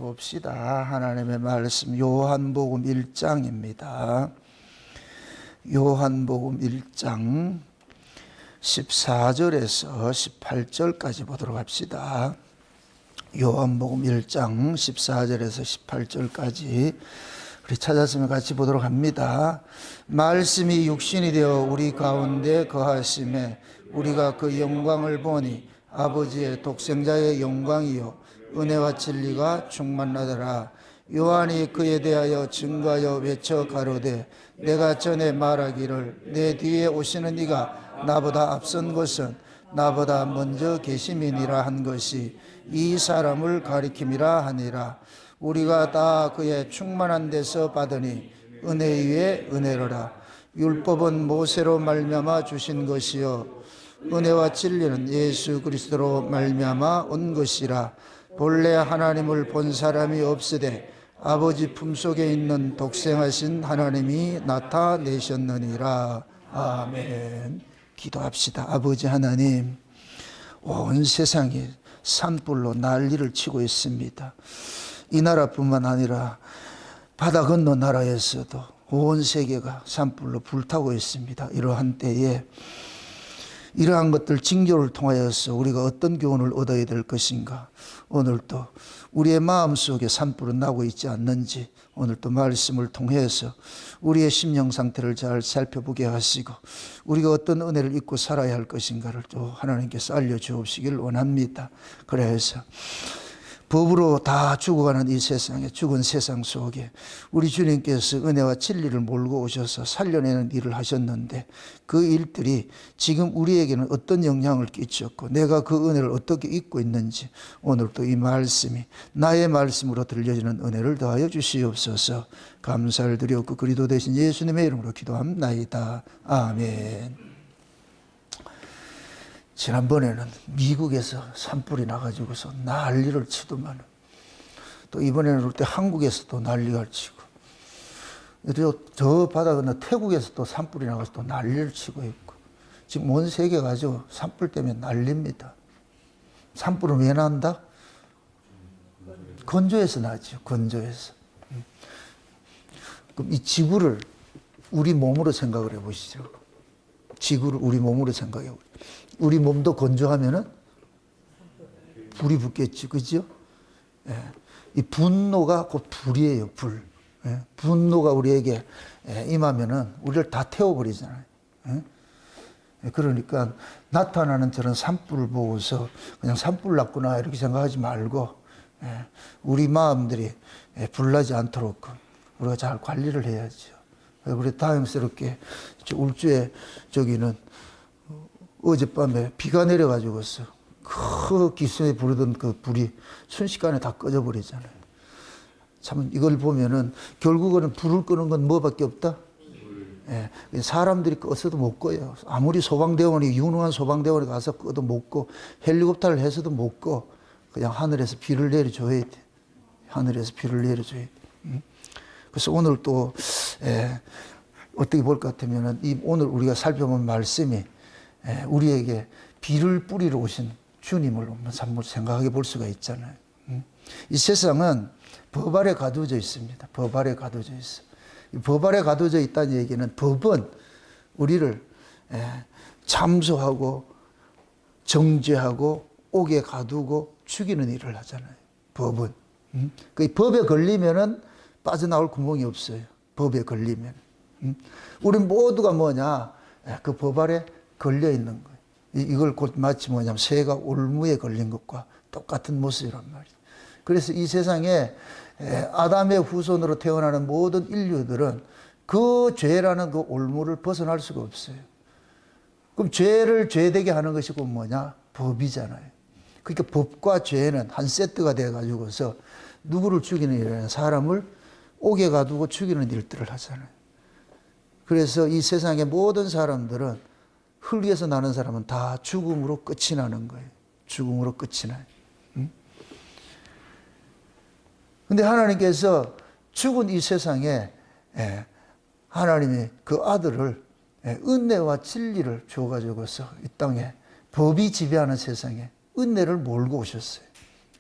봅시다. 하나님의 말씀 요한복음 1장입니다. 요한복음 1장 14절에서 18절까지 보도록 합시다. 요한복음 1장 14절에서 18절까지 우리 찾았으면 같이 보도록 합니다. 말씀이 육신이 되어 우리 가운데 거하심에 우리가 그 영광을 보니 아버지의 독생자의 영광이요 은혜와 진리가 충만하더라. 요한이 그에 대하여 증거하여 외쳐 가로되 내가 전에 말하기를 내 뒤에 오시는 이가 나보다 앞선 것은 나보다 먼저 계심이니라 한 것이 이 사람을 가리킴이라 하니라. 우리가 다 그의 충만한 데서 받으니 은혜 위에 은혜로라. 율법은 모세로 말미암아 주신 것이요 은혜와 진리는 예수 그리스도로 말미암아 온 것이라. 본래 하나님을 본 사람이 없으되 아버지 품속에 있는 독생하신 하나님이 나타내셨느니라. 아멘. 기도합시다. 아버지 하나님, 온 세상이 산불로 난리를 치고 있습니다. 이 나라뿐만 아니라 바다 건너 나라에서도 온 세계가 산불로 불타고 있습니다. 이러한 때에 이러한 것들 징조를 통하여서 우리가 어떤 교훈을 얻어야 될 것인가. 오늘도 우리의 마음속에 산불은 나고 있지 않는지 오늘도 말씀을 통해서 우리의 심령 상태를 잘 살펴보게 하시고 우리가 어떤 은혜를 입고 살아야 할 것인가를 또 하나님께서 알려주옵시길 원합니다. 그래서 법으로 다 죽어가는 이 세상에, 죽은 세상 속에 우리 주님께서 은혜와 진리를 몰고 오셔서 살려내는 일을 하셨는데 그 일들이 지금 우리에게는 어떤 영향을 끼쳤고 내가 그 은혜를 어떻게 잊고 있는지 오늘도 이 말씀이 나의 말씀으로 들려지는 은혜를 더하여 주시옵소서. 감사를 드렸고 그리스도 되신 예수님의 이름으로 기도합나이다. 아멘. 지난번에는 미국에서 산불이 나가지고서 난리를 치더만 또 이번에는 올 때 한국에서도 난리가 치고 저 바다 건너 태국에서 또 산불이 나가서 또 난리를 치고 있고 지금 온 세계가 아주 산불 때문에 난립니다. 산불은 왜 난다? 건조해서 나죠. 건조해서. 그럼 이 지구를 우리 몸으로 생각을 해보시죠. 지구를 우리 몸으로 생각해 보세요. 우리 몸도 건조하면은 불이 붙겠지, 그죠? 예. 이 분노가 곧 불이에요, 불. 예. 분노가 우리에게 임하면은 우리를 다 태워버리잖아요. 예. 그러니까 나타나는 저런 산불을 보고서 그냥 산불 났구나 이렇게 생각하지 말고 우리 마음들이 불나지 않도록 우리가 잘 관리를 해야죠. 우리 다행스럽게 울주에 저기는 어젯밤에 비가 내려가지고서 그 기슭에 부르던 그 불이 순식간에 다 꺼져버리잖아요. 참 이걸 보면은 결국은 불을 끄는 건 뭐밖에 없다? 예, 사람들이 꺼서도 못 꺼요. 아무리 소방대원이 유능한 소방대원이 가서 꺼도 못 꺼. 헬리콥터를 해서도 못 꺼. 그냥 하늘에서 비를 내려줘야 돼. 하늘에서 비를 내려줘야 돼. 그래서 오늘 또 어떻게 볼 것 같으면은 오늘 우리가 살펴본 말씀이 우리에게 비를 뿌리러 오신 주님을 한번 생각해 볼 수가 있잖아요. 이 세상은 법 아래 가두어져 있습니다. 법 아래 가두어져 있어. 법 아래 가두어져 있다는 얘기는 법은 우리를 참소하고 정죄하고 옥에 가두고 죽이는 일을 하잖아요. 법은. 그 법에 걸리면은 빠져나올 구멍이 없어요. 법에 걸리면. 우리 모두가 뭐냐? 그 법 아래 걸려 있는 거예요. 이걸 곧 마치 뭐냐면 새가 올무에 걸린 것과 똑같은 모습이란 말이에요. 그래서 이 세상에 아담의 후손으로 태어나는 모든 인류들은 그 죄라는 그 올무를 벗어날 수가 없어요. 그럼 죄를 죄되게 하는 것이 곧 뭐냐? 법이잖아요. 그러니까 법과 죄는 한 세트가 돼가지고서 누구를 죽이는 일이냐? 사람을 옥에 가두고 죽이는 일들을 하잖아요. 그래서 이 세상의 모든 사람들은 흙에서 나는 사람은 다 죽음으로 끝이 나는 거예요. 죽음으로 끝이 나요. 근데 하나님께서 죽은 이 세상에 하나님이 그 아들을 은혜와 진리를 줘가지고서 이 땅에 법이 지배하는 세상에 은혜를 몰고 오셨어요.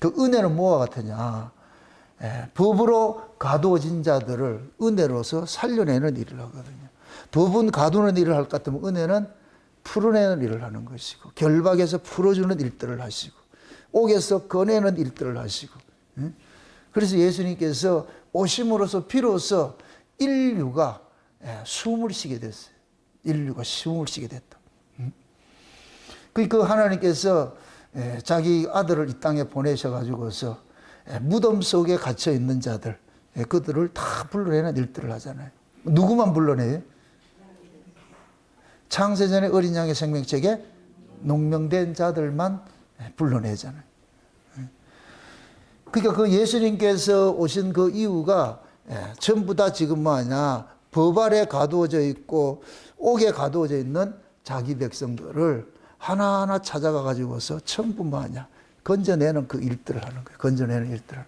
그 은혜는 뭐와 같으냐? 법으로 가두어진 자들을 은혜로서 살려내는 일을 하거든요. 법은 가두는 일을 할 것 같으면 은혜는 풀어내는 일을 하는 것이고, 결박에서 풀어주는 일들을 하시고, 옥에서 꺼내는 일들을 하시고. 그래서 예수님께서 오심으로써 비로소 인류가 숨을 쉬게 됐어요. 인류가 숨을 쉬게 됐다. 그러니까 하나님께서 자기 아들을 이 땅에 보내셔가지고서 무덤 속에 갇혀 있는 자들, 그들을 다 불러내는 일들을 하잖아요. 누구만 불러내요? 창세전에 어린 양의 생명책에 농명된 자들만 불러내잖아요. 그러니까 그 예수님께서 오신 그 이유가 전부 다 지금 뭐하냐, 법 아래 가두어져 있고 옥에 가두어져 있는 자기 백성들을 하나하나 찾아가 가지고서 전부 뭐하냐, 건져내는 그 일들을 하는 거예요. 건져내는 일들을.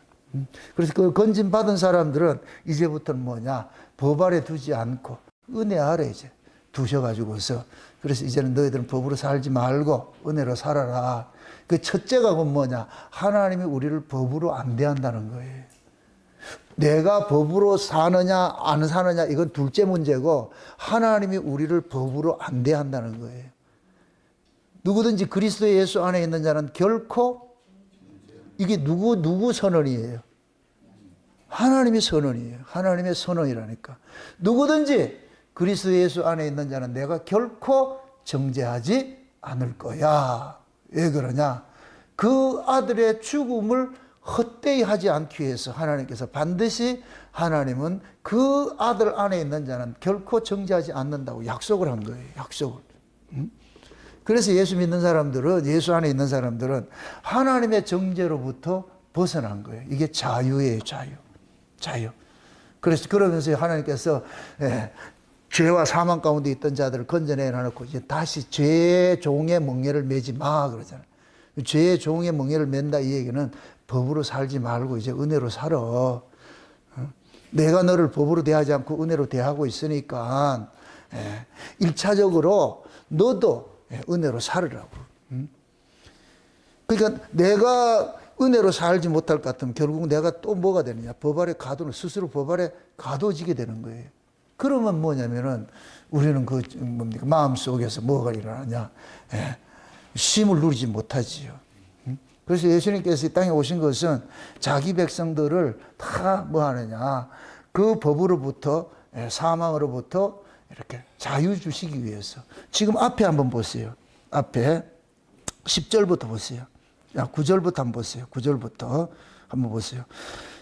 그래서 그 건진 받은 사람들은 이제부터는 뭐냐, 법 아래 두지 않고 은혜 아래 이제 두셔가지고서, 그래서 이제는 너희들은 법으로 살지 말고 은혜로 살아라. 그 첫째가 뭐냐, 하나님이 우리를 법으로 안 대한다는 거예요. 내가 법으로 사느냐 안 사느냐 이건 둘째 문제고, 하나님이 우리를 법으로 안 대한다는 거예요. 누구든지 그리스도 예수 안에 있는 자는 결코, 이게 누구 선언이에요? 하나님의 선언이에요. 하나님의 선언이라니까. 누구든지 그리스도 예수 안에 있는 자는 내가 결코 정죄하지 않을 거야. 왜 그러냐? 그 아들의 죽음을 헛되이 하지 않기 위해서 하나님께서 반드시, 하나님은 그 아들 안에 있는 자는 결코 정죄하지 않는다고 약속을 한 거예요. 약속을. 그래서 예수 믿는 사람들은, 예수 안에 있는 사람들은 하나님의 정죄로부터 벗어난 거예요. 이게 자유예요. 자유. 그래서 그러면서 하나님께서 죄와 사망 가운데 있던 자들을 건져내놓고 이제 다시 죄의 종의 멍에를 매지 마 그러잖아요. 죄의 종의 멍에를 맨다 이 얘기는 법으로 살지 말고 이제 은혜로 살아. 내가 너를 법으로 대하지 않고 은혜로 대하고 있으니까 1차적으로 너도 은혜로 살으라고. 그러니까 내가 은혜로 살지 못할 것 같으면 결국 내가 또 뭐가 되느냐, 법 아래 가두는, 스스로 법 아래 가둬지게 되는 거예요. 그러면 뭐냐면은 우리는 그 뭡니까, 마음속에서 뭐가 일어나냐, 쉼을 누리지 못하지요. 그래서 예수님께서 이 땅에 오신 것은 자기 백성들을 다 뭐 하느냐, 그 법으로부터, 사망으로부터 이렇게 자유 주시기 위해서. 지금 앞에 한번 보세요. 앞에 10절부터 보세요. 9절부터 한번 보세요. 9절부터 한번 보세요.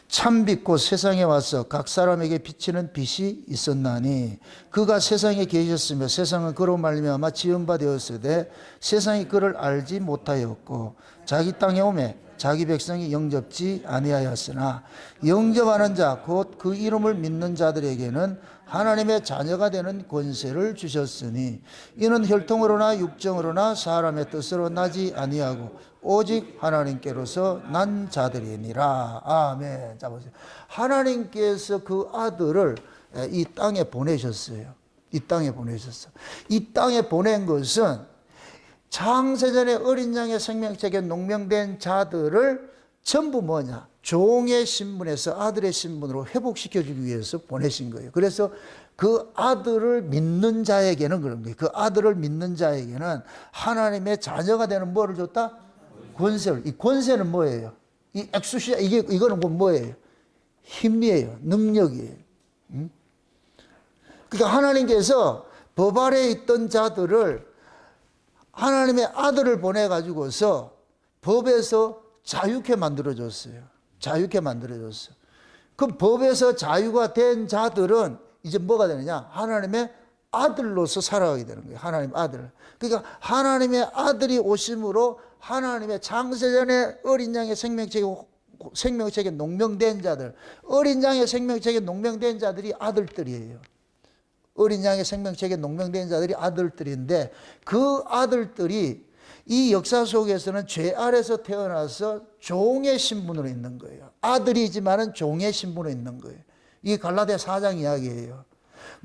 참빛 곧 세상에 와서 각 사람에게 비치는 빛이 있었나니 그가 세상에 계셨으며 세상은 그로 말미암아 지은 바 되었으되 세상이 그를 알지 못하였고 자기 땅에 오매 자기 백성이 영접지 아니하였으나 영접하는 자 곧 그 이름을 믿는 자들에게는 하나님의 자녀가 되는 권세를 주셨으니 이는 혈통으로나 육정으로나 사람의 뜻으로 나지 아니하고 오직 하나님께로서 난 자들이니라. 아멘. 자 보세요. 하나님께서 그 아들을 이 땅에 보내셨어요. 이 땅에 보내셨어. 이 땅에 보낸 것은 창세전에 어린 양의 생명책에 농명된 자들을 전부 뭐냐, 종의 신분에서 아들의 신분으로 회복시켜주기 위해서 보내신 거예요. 그래서 그 아들을 믿는 자에게는 그런 거예요. 그 아들을 믿는 자에게는 하나님의 자녀가 되는 뭐를 줬다? 권세를. 이 권세는 뭐예요? 이 엑수시아, 이거는 뭐예요? 힘이에요. 능력이에요. 그러니까 하나님께서 법 아래에 있던 자들을 하나님의 아들을 보내가지고서 법에서 자유케 만들어줬어요. 자유케 만들어줬어요. 그 법에서 자유가 된 자들은 이제 뭐가 되느냐? 하나님의 아들로서 살아가게 되는 거예요. 하나님 아들. 그러니까 하나님의 아들이 오심으로 하나님의 창세전에 어린 양의 생명책에 농명된 자들, 어린 양의 생명책에 농명된 자들이 아들들이에요. 어린 양의 생명책에 농명된 자들이 아들들인데 그 아들들이 이 역사 속에서는 죄 아래서 태어나서 종의 신분으로 있는 거예요. 아들이지만은 종의 신분으로 있는 거예요. 이게 갈라디아 4장 이야기예요.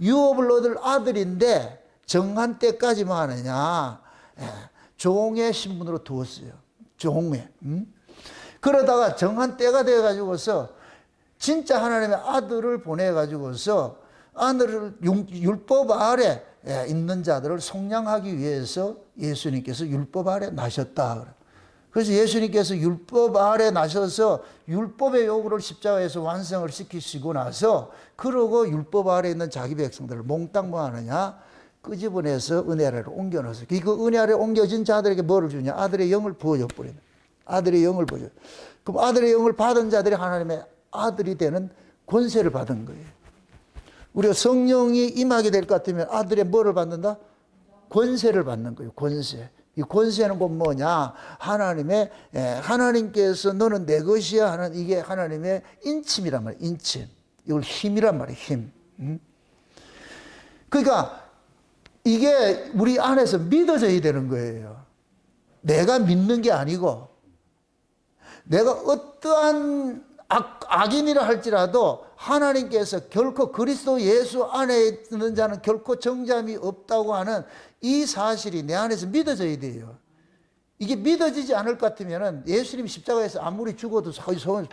유업을 얻을 아들인데 정한 때까지만 하느냐, 종의 신분으로 두었어요. 종의. 그러다가 정한 때가 돼가지고서 진짜 하나님의 아들을 보내가지고서 아들을 율법 아래 있는 자들을 속량하기 위해서 예수님께서 율법 아래 나셨다. 그래서 예수님께서 율법 아래 나셔서 율법의 요구를 십자가에서 완성을 시키시고 나서 그러고 율법 아래 있는 자기 백성들을 몽땅 뭐 하느냐? 끄집어내서 은혜 아래로 옮겨 넣었어요. 그 은혜 아래 옮겨진 자들에게 뭐를 주냐? 아들의 영을 부어줘 버리는. 아들의 영을 부어줘. 그럼 아들의 영을 받은 자들이 하나님의 아들이 되는 권세를 받은 거예요. 우리가 성령이 임하게 될 것 같으면 아들의 뭐를 받는다? 권세를 받는 거예요. 권세. 이 권세는 곧 뭐냐? 하나님께서 너는 내 것이야 하는 이게 하나님의 인침이란 말이에요. 인침. 이걸 힘이란 말이에요. 힘. 그러니까 이게 우리 안에서 믿어져야 되는 거예요. 내가 믿는 게 아니고 내가 어떠한 악인이라 할지라도 하나님께서 결코 그리스도 예수 안에 있는 자는 결코 정죄함이 없다고 하는 이 사실이 내 안에서 믿어져야 돼요. 이게 믿어지지 않을 것 같으면 예수님이 십자가에서 아무리 죽어도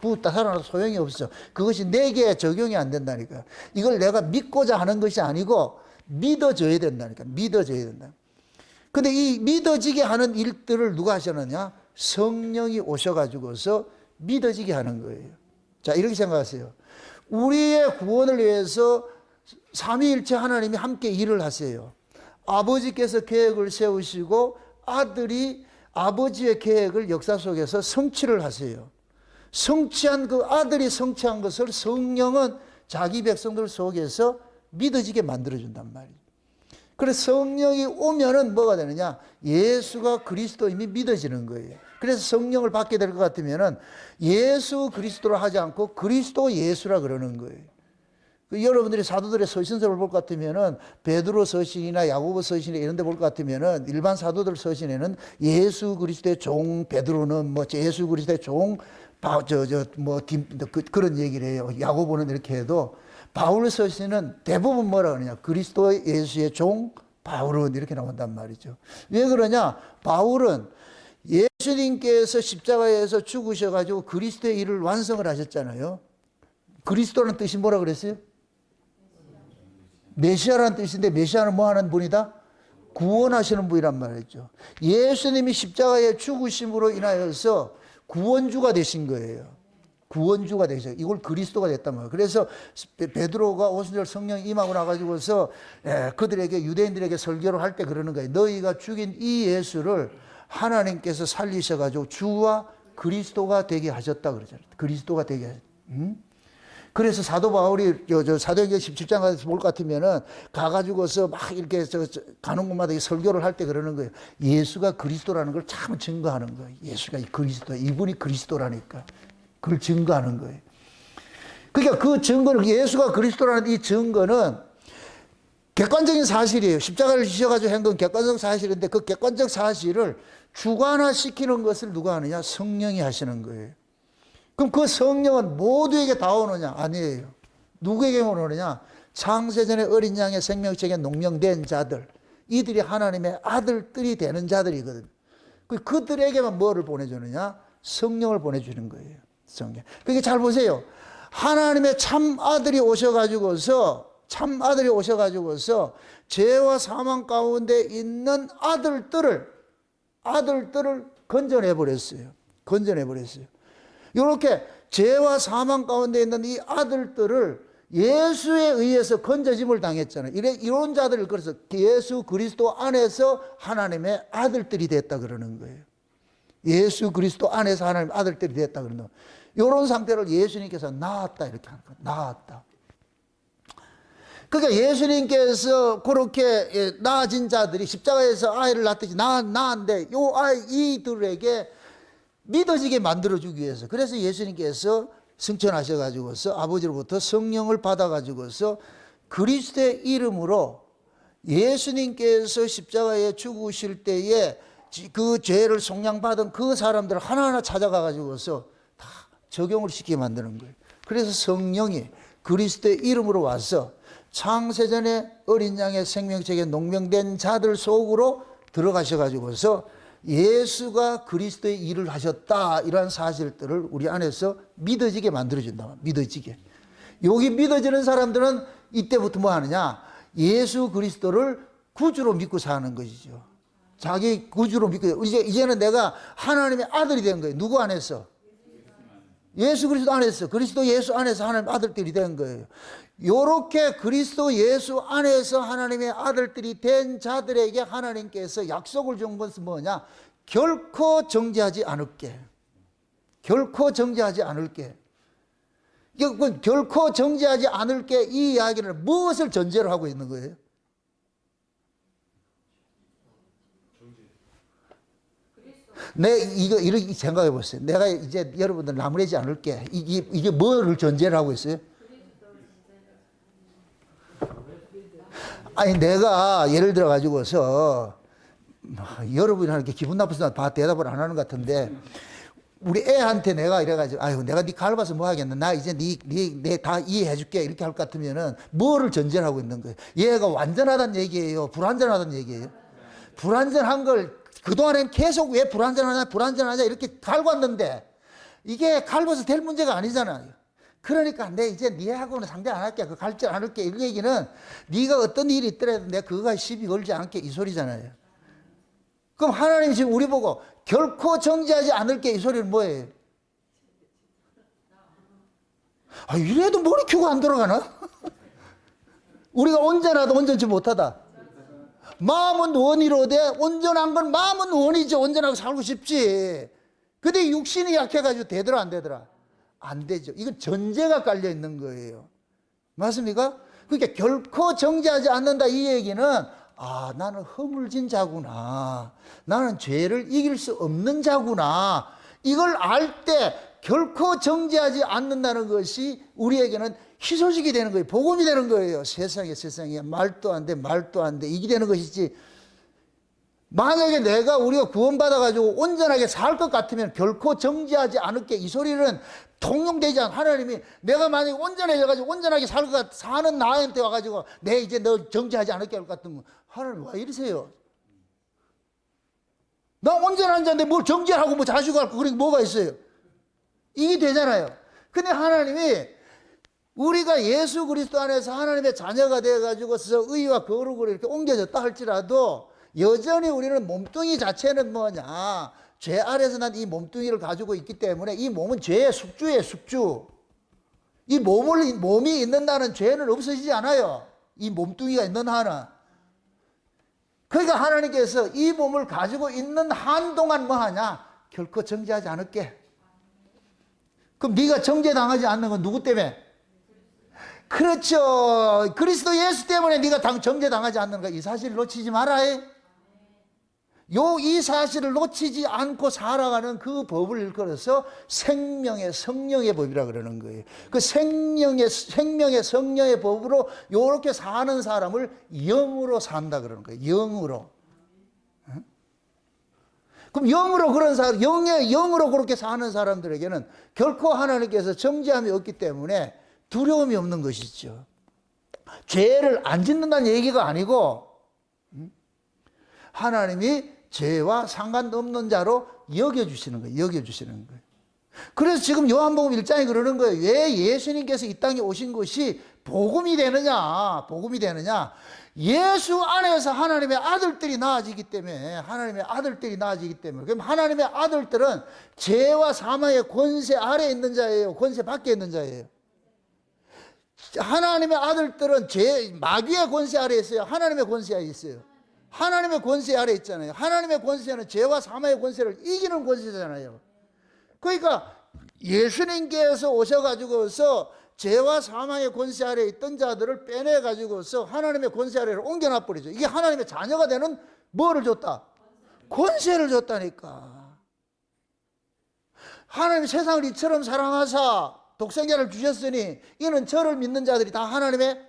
부었다 살아나도 소용이 없어. 그것이 내게 적용이 안 된다니까. 이걸 내가 믿고자 하는 것이 아니고 믿어져야 된다니까. 믿어져야 된다. 근데 이 믿어지게 하는 일들을 누가 하셨느냐? 성령이 오셔가지고서 믿어지게 하는 거예요. 자, 이렇게 생각하세요. 우리의 구원을 위해서 삼위일체 하나님이 함께 일을 하세요. 아버지께서 계획을 세우시고 아들이 아버지의 계획을 역사 속에서 성취를 하세요. 성취한 그 아들이 성취한 것을 성령은 자기 백성들 속에서 믿어지게 만들어준단 말이에요. 그래서 성령이 오면은 뭐가 되느냐? 예수가 그리스도임이 믿어지는 거예요. 그래서 성령을 받게 될 것 같으면은 예수 그리스도로 하지 않고 그리스도 예수라 그러는 거예요. 여러분들이 사도들의 서신서를 볼 것 같으면은 베드로 서신이나 야고보 서신이나 이런 데 볼 것 같으면은 일반 사도들 서신에는 예수 그리스도의 종 베드로는 뭐 예수 그리스도의 종 그런 얘기를 해요. 야고보는 이렇게 해도 바울 서신은 대부분 뭐라 그러냐? 그리스도 예수의 종 바울은 이렇게 나온단 말이죠. 왜 그러냐? 바울은 예수님께서 십자가에서 죽으셔가지고 그리스도의 일을 완성을 하셨잖아요. 그리스도라는 뜻이 뭐라 그랬어요? 메시아라는 뜻인데 메시아는 뭐 하는 분이다? 구원하시는 분이란 말이죠. 예수님이 십자가에 죽으심으로 인하여서 구원주가 되신 거예요. 구원주가 되셔. 이걸 그리스도가 됐단 말이에요. 그래서 베드로가 오순절 성령이 임하고 나가지고서 그들에게 유대인들에게 설교를 할 때 그러는 거예요. 너희가 죽인 이 예수를 하나님께서 살리셔가지고 주와 그리스도가 되게 하셨다 그러잖아요. 그리스도가 되게 하셨다. 그래서 사도 바울이 사도행전 17장 가서 볼 것 같으면은 가가지고서 막 이렇게 가는 곳마다 설교를 할 때 그러는 거예요. 예수가 그리스도라는 걸 참 증거하는 거예요. 예수가 그리스도, 이분이 그리스도라니까. 그걸 증거하는 거예요. 그러니까 그 증거는 예수가 그리스도라는 이 증거는 객관적인 사실이에요. 십자가를 지셔가지고 한 건 객관적 사실인데 그 객관적 사실을 주관화시키는 것을 누가 하느냐? 성령이 하시는 거예요. 그럼 그 성령은 모두에게 다 오느냐? 아니에요. 누구에게만 오느냐? 창세전에 어린 양의 생명책에 농명된 자들. 이들이 하나님의 아들들이 되는 자들이거든. 그들에게만 뭐를 보내주느냐? 성령을 보내주는 거예요. 성령. 그러니까 잘 보세요. 하나님의 참 아들이 오셔가지고서 죄와 사망 가운데 있는 아들들을 건져내버렸어요. 이렇게 죄와 사망 가운데 있는 이 아들들을 예수에 의해서 건져짐을 당했잖아요. 이런 자들을 그래서 예수 그리스도 안에서 하나님의 아들들이 됐다 그러는 거예요. 예수 그리스도 안에서 하나님의 아들들이 됐다 그러는 거예요. 이런 상태를 예수님께서 낳았다 이렇게 하는 거예요. 낳았다. 그러니까 예수님께서 그렇게 낳아진 자들이 십자가에서 아이를 낳듯이 낳았는데 이들에게 믿어지게 만들어주기 위해서 그래서 예수님께서 승천하셔가지고서 아버지로부터 성령을 받아가지고서 그리스도의 이름으로 예수님께서 십자가에 죽으실 때에 그 죄를 속량받은 그 사람들을 하나하나 찾아가가지고서 다 적용을 시키게 만드는 거예요. 그래서 성령이 그리스도의 이름으로 와서 창세전에 어린 양의 생명책에 농명된 자들 속으로 들어가셔가지고서 예수가 그리스도의 일을 하셨다, 이러한 사실들을 우리 안에서 믿어지게 만들어준다. 믿어지게. 여기 믿어지는 사람들은 이때부터 뭐 하느냐? 예수 그리스도를 구주로 믿고 사는 것이죠. 자기 구주로 믿고, 이제는 내가 하나님의 아들이 된 거예요. 누구 안에서? 예수 그리스도 안에서, 그리스도 예수 안에서 하나님의 아들들이 된 거예요. 요렇게 그리스도 예수 안에서 하나님의 아들들이 된 자들에게 하나님께서 약속을 준 것은 뭐냐? 결코 정죄하지 않을게. 결코 정죄하지 않을게. 결코 정죄하지 않을게, 이 이야기는 무엇을 전제로 하고 있는 거예요? 이렇게 생각해 보세요. 내가 이제 여러분들 나무래지 않을게. 이게 뭐를 전제를 하고 있어요? 아니, 내가 예를 들어 가지고서, 여러분이 이렇게 기분 나쁘서 대답을 안 하는 것 같은데, 우리 애한테 내가 이래가지고, 아유, 내가 네 갈봐서 뭐 하겠나? 나 이제 네 다 이해해 줄게. 이렇게 할 것 같으면은, 뭐를 전제를 하고 있는 거예요? 얘가 완전하다는 얘기예요? 불완전하다는 얘기예요? 불완전한 걸 그동안엔 계속 왜 불완전하냐 이렇게 갈궜는데, 이게 갈궈서 될 문제가 아니잖아요. 그러니까 이제 네하고는 상대 안 할게. 그 갈질 않을게. 이 얘기는 네가 어떤 일이 있더라도 내가 그거가 시비 걸지 않게, 이 소리잖아요. 그럼 하나님이 지금 우리 보고 결코 정죄하지 않을게, 이 소리는 뭐예요? 아, 이래도 머리 켜고 안 돌아가나? 우리가 온전하다, 온전치 못하다. 마음은 원이로되 온전한 건 마음은 원이지. 온전하고 살고 싶지. 근데 육신이 약해가지고 되더라, 안 되더라? 안 되죠. 이건 전제가 깔려 있는 거예요. 맞습니까? 그러니까 결코 정죄하지 않는다, 이 얘기는, 아, 나는 허물진 자구나. 나는 죄를 이길 수 없는 자구나. 이걸 알 때 결코 정죄하지 않는다는 것이 우리에게는 희소식이 되는 거예요. 복음이 되는 거예요. 세상에 말도 안 돼. 이게 되는 것이지. 만약에 우리가 구원받아가지고 온전하게 살 것 같으면 결코 정죄하지 않을게, 이 소리는 통용되지 않아. 하나님이 내가 만약에 온전해져가지고 온전하게 사는 나한테 와가지고 이제 너 정죄하지 않을게 할 것 같으면, 하나님 왜 이러세요? 나 온전한 자인데 뭘 정죄하고 뭐 자식을 할거, 그러니까 뭐가 있어요? 이게 되잖아요. 근데 하나님이 우리가 예수 그리스도 안에서 하나님의 자녀가 되어가지고서 의와 거룩으로 이렇게 옮겨졌다 할지라도 여전히 우리는 몸뚱이 자체는 뭐냐? 죄 아래서 난 이 몸뚱이를 가지고 있기 때문에 이 몸은 죄의 숙주예요, 숙주. 이 몸이 있는 한은 죄는 없어지지 않아요. 이 몸뚱이가 있는 한은. 그러니까 하나님께서 이 몸을 가지고 있는 한동안 뭐 하냐? 결코 정죄하지 않을게. 그럼 네가 정죄당하지 않는 건 누구 때문에? 그렇죠. 그리스도 예수 때문에 네가 정죄당하지 않는 거, 이 사실을 놓치지 마라. 이 사실을 놓치지 않고 살아가는 그 법을 일컬어서 생명의 성령의 법이라 그러는 거예요. 그 생명의 성령의 법으로 이렇게 사는 사람을 영으로 산다 그러는 거예요. 영으로. 그럼 영으로 그런 사람, 영으로 그렇게 사는 사람들에게는 결코 하나님께서 정죄함이 없기 때문에 두려움이 없는 것이죠. 죄를 안 짓는다는 얘기가 아니고, 하나님이 죄와 상관없는 자로 여겨주시는 거예요. 여겨주시는 거예요. 그래서 지금 요한복음 1장에 그러는 거예요. 왜 예수님께서 이 땅에 오신 것이 복음이 되느냐? 복음이 되느냐? 예수 안에서 하나님의 아들들이 나아지기 때문에, 하나님의 아들들이 나아지기 때문에. 그럼 하나님의 아들들은 죄와 사망의 권세 아래에 있는 자예요? 권세 밖에 있는 자예요? 하나님의 아들들은 마귀의 권세 아래에 있어요? 하나님의 권세 아래에 있어요? 하나님의 권세 아래에 있잖아요. 하나님의 권세는 죄와 사망의 권세를 이기는 권세잖아요. 그러니까 예수님께서 오셔가지고서 죄와 사망의 권세 아래에 있던 자들을 빼내가지고서 하나님의 권세 아래로 옮겨놔버리죠. 이게 하나님의 자녀가 되는 뭐를 줬다? 권세를 줬다니까. 하나님이 세상을 이처럼 사랑하사 독생자를 주셨으니 이는 저를 믿는 자들이 다 하나님의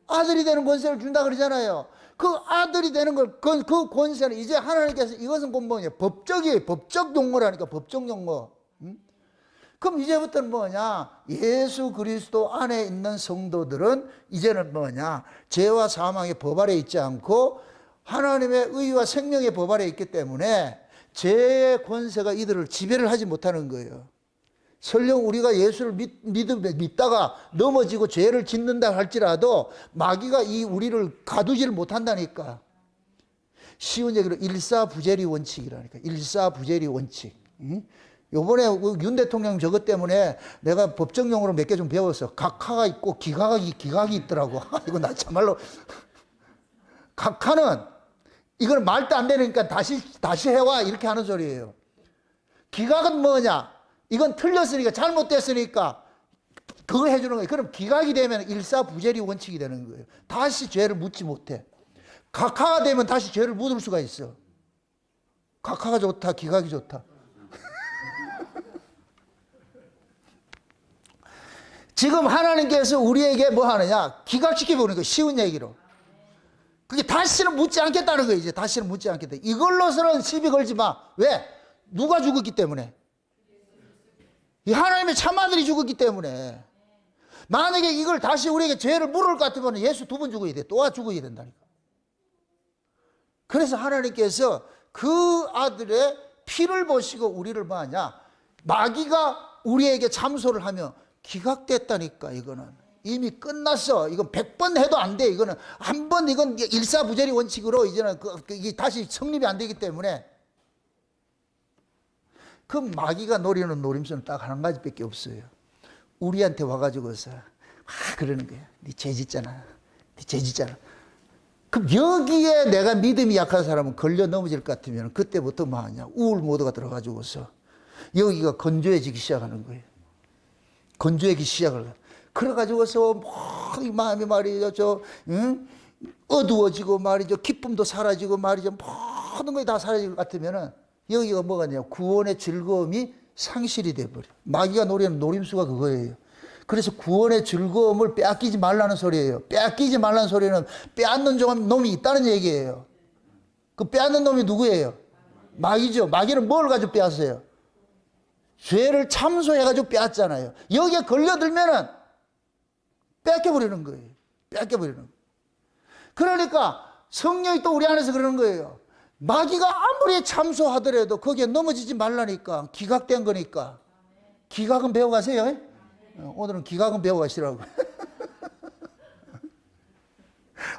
아들이 되는 권세를 준다 그러잖아요. 그 아들이 되는 걸, 그 권세는 이제 하나님께서, 이것은 뭐냐? 법적 용어라니까, 법적 용어. 그럼 이제부터는 뭐냐? 예수 그리스도 안에 있는 성도들은 이제는 뭐냐? 죄와 사망의 법 아래 있지 않고 하나님의 의와 생명의 법 아래 있기 때문에 죄의 권세가 이들을 지배를 하지 못하는 거예요. 설령 우리가 예수를 믿다가 넘어지고 죄를 짓는다 할지라도 마귀가 이 우리를 가두지를 못한다니까. 쉬운 얘기로 일사부재리 원칙이라니까. 일사부재리 원칙. 요번에 윤 대통령 저것 때문에 내가 법정용어로 몇 개 좀 배웠어. 각하가 있고 기각이 있더라고. 이거 나 참말로. 각하는 이걸 말도 안 되니까 다시 해와 이렇게 하는 소리예요. 기각은 뭐냐? 이건 틀렸으니까 잘못됐으니까 그거 해주는 거예요. 그럼 기각이 되면 일사부재리 원칙이 되는 거예요. 다시 죄를 묻지 못해. 각하가 되면 다시 죄를 묻을 수가 있어. 각하가 좋다, 기각이 좋다. 지금 하나님께서 우리에게 뭐 하느냐? 기각시켜보는 거예요. 쉬운 얘기로. 그게 다시는 묻지 않겠다는 거예요. 이제 다시는 묻지 않겠다. 이걸로서는 시비 걸지 마. 왜? 누가 죽었기 때문에. 이 하나님의 참아들이 죽었기 때문에. 만약에 이걸 다시 우리에게 죄를 물을 것 같으면 예수 2번 죽어야 돼. 또 죽어야 된다니까. 그래서 하나님께서 그 아들의 피를 보시고 우리를 뭐 하냐? 마귀가 우리에게 참소를 하며 기각됐다니까. 이거는 이미 끝났어. 이건 100번 해도 안 돼. 이거는 한 번, 이건 일사부재리 원칙으로 이제는 이게 다시 성립이 안 되기 때문에. 그 마귀가 노리는 노림수는 딱 한 가지밖에 없어요. 우리한테 와가지고서 그러는 거야. 네 죄 짓잖아. 네 죄 짓잖아. 그럼 여기에 내가 믿음이 약한 사람은 걸려 넘어질 것 같으면 그때부터 뭐 하냐? 우울 모드가 들어가지고서 여기가 건조해지기 시작하는 거예요. 건조해지기 시작을 해요. 그래가지고서 뭐 마음이 말이죠, 어두워지고 말이죠, 기쁨도 사라지고 말이죠, 모든 것이 다 사라질 것 같으면은 여기가 뭐가 냐 구원의 즐거움이 상실이 돼버려. 마귀가 노리는 노림수가 그거예요. 그래서 구원의 즐거움을 빼앗기지 말라는 소리예요. 빼앗기지 말라는 소리는 빼앗는 놈이 있다는 얘기예요. 그 빼앗는 놈이 누구예요? 마귀죠. 마귀는 뭘 가지고 빼앗어요? 죄를 참소해가지고 빼앗잖아요. 여기에 걸려들면은 뺏겨버리는 거예요. 뺏겨버리는 거예요. 그러니까 성령이 또 우리 안에서 그러는 거예요. 마귀가 아무리 참소하더라도 거기에 넘어지지 말라니까. 기각된 거니까. 기각은 배워가세요. 오늘은 기각은 배워가시라고.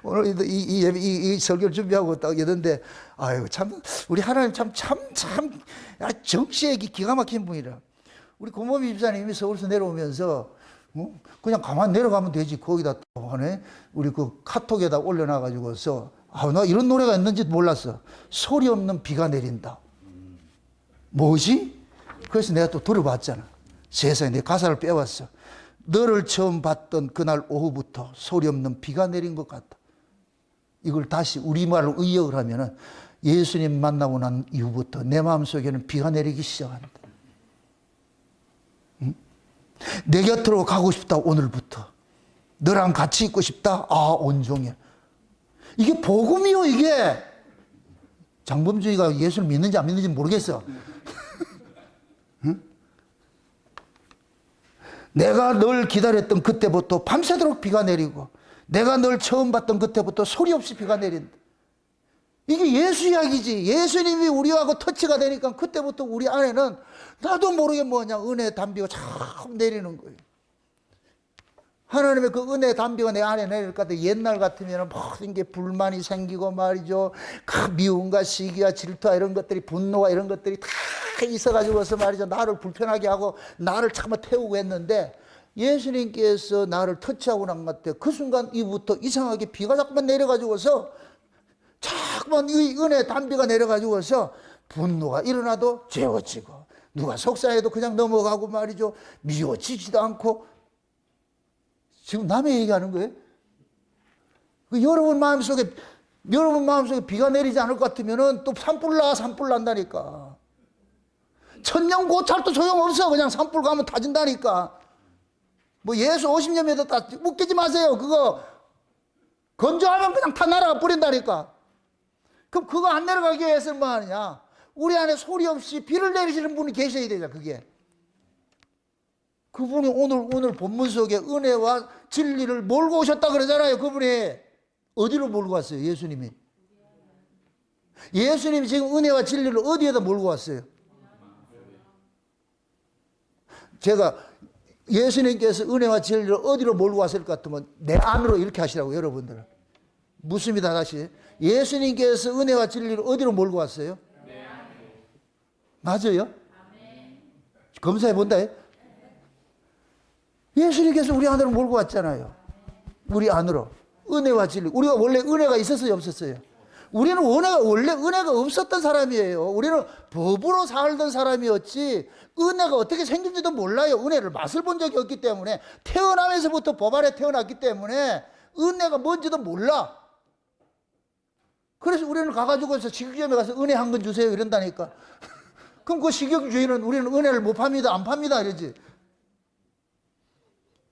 오늘 이 설교를 준비하고 딱 이러는데, 아유, 참, 우리 하나님 참, 정치에 기가 막힌 분이라. 우리 고모미 집사님이 서울에서 내려오면서, 그냥 가만 내려가면 되지. 거기다 또 하네. 우리 그 카톡에다 올려놔가지고서, 나 이런 노래가 있는지 몰랐어. 소리 없는 비가 내린다. 뭐지? 그래서 내가 또 들어봤잖아. 세상에 내 가사를 빼왔어. 너를 처음 봤던 그날 오후부터 소리 없는 비가 내린 것 같다. 이걸 다시 우리말로 의역을 하면은 예수님 만나고 난 이후부터 내 마음속에는 비가 내리기 시작한다. 응? 내 곁으로 가고 싶다. 오늘부터 너랑 같이 있고 싶다. 온종일. 이게 복음이요. 이게 장범주의가 예수를 믿는지 안 믿는지 모르겠어. 응? 내가 널 기다렸던 그때부터 밤새도록 비가 내리고 내가 널 처음 봤던 그때부터 소리 없이 비가 내린다. 이게 예수 이야기지. 예수님이 우리하고 터치가 되니까 그때부터 우리 안에는 나도 모르게 뭐냐 은혜의 담비가 참 내리는 거예요. 하나님의 그 은혜의 담비가 내 안에 내릴 것 같아. 옛날 같으면 모든 게 불만이 생기고 말이죠. 그 미움과 시기와 질투와 이런 것들이 분노와 이런 것들이 다 있어가지고서 말이죠. 나를 불편하게 하고 나를 참 태우고 했는데 예수님께서 나를 터치하고 난 것 같아. 그 순간 이후부터 이상하게 비가 자꾸만 내려가지고서 자꾸만 이 은혜의 담비가 내려가지고서 분노가 일어나도 죄어지고 누가 속상해도 그냥 넘어가고 말이죠. 미워지지도 않고. 지금 남의 얘기하는 거예요? 여러분 마음속에 비가 내리지 않을 것 같으면은 또 산불 난다니까. 천년 고찰도 소용없어. 그냥 산불 가면 타진다니까. 뭐 예수 50년 믿었다. 웃기지 마세요. 그거 건조하면 그냥 다 날아가 버린다니까. 그럼 그거 안 내려가기 위해서 뭐 하느냐. 우리 안에 소리 없이 비를 내리시는 분이 계셔야 되잖아. 그게. 그분이 오늘 본문 속에 은혜와 진리를 몰고 오셨다 그러잖아요. 그분이 어디로 몰고 왔어요? 예수님이 예수님이 지금 은혜와 진리를 어디에다 몰고 왔어요? 제가 예수님께서 은혜와 진리를 어디로 몰고 왔을 것 같으면 내 안으로 이렇게 하시라고, 여러분들. 묻습니다, 다시. 예수님께서 은혜와 진리를 어디로 몰고 왔어요? 맞아요? 검사해 본다. 예수님께서 우리 안으로 몰고 왔잖아요. 우리 안으로. 은혜와 진리. 우리가 원래 은혜가 있었어요, 없었어요? 우리는 원래 은혜가 없었던 사람이에요. 우리는 법으로 살던 사람이었지, 은혜가 어떻게 생긴지도 몰라요. 은혜를 맛을 본 적이 없기 때문에, 태어나면서부터 법 아래 태어났기 때문에 은혜가 뭔지도 몰라. 그래서 우리는 가가지고서 식육점에 가서 은혜 한 건 주세요 이런다니까. 그럼 그 식육주의는 우리는 은혜를 못 팝니다, 안 팝니다 이러지.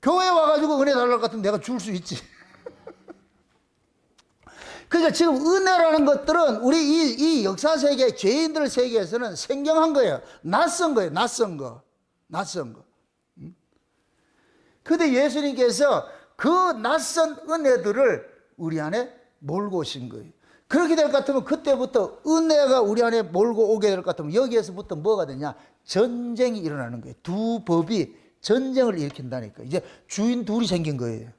교회 와가지고 은혜 달라고 같으면 내가 줄 수 있지. 그러니까 지금 은혜라는 것들은 우리 이 역사 세계, 죄인들 세계에서는 생경한 거예요. 낯선 거예요. 낯선 거. 근데 예수님께서 그 낯선 은혜들을 우리 안에 몰고 오신 거예요. 그렇게 될 것 같으면 그때부터 은혜가 우리 안에 몰고 오게 될 것 같으면 여기에서부터 뭐가 되냐? 전쟁이 일어나는 거예요. 두 법이 전쟁을 일으킨다니까. 이제 주인 둘이 생긴 거예요.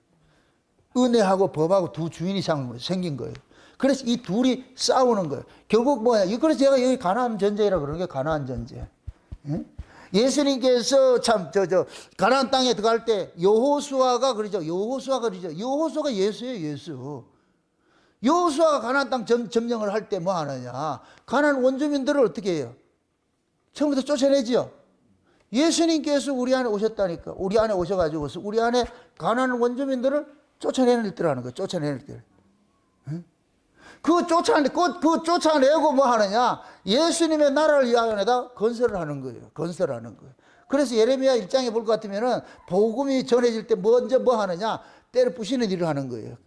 은혜하고 법하고 두 주인이 생긴 거예요. 그래서 이 둘이 싸우는 거예요. 결국 뭐야? 그래서 제가 여기 가나안 전쟁이라고 그러는 게 가나안 전쟁. 예수님께서 참 가나안 땅에 들어갈 때 여호수아가 그러죠. 여호수아가 예수예요, 예수. 여호수아가 가나안 땅 점령을 할 때 뭐 하느냐? 가나안 원주민들을 어떻게 해요? 처음부터 쫓아내지요. 예수님께서 우리 안에 오셨다니까. 우리 안에 오셔가지고서 우리 안에 가나안 원주민들을 쫓아내는 일들하는 거예요. 쫓아내는 일들. 그 쫓아내고 뭐 하느냐? 예수님의 나라를 이 안에다 건설을 하는 거예요. 건설하는 거예요. 그래서 예레미야 1장에 볼 것 같으면은 복음이 전해질 때 먼저 뭐 하느냐? 때를 부시는 일을 하는 거예요.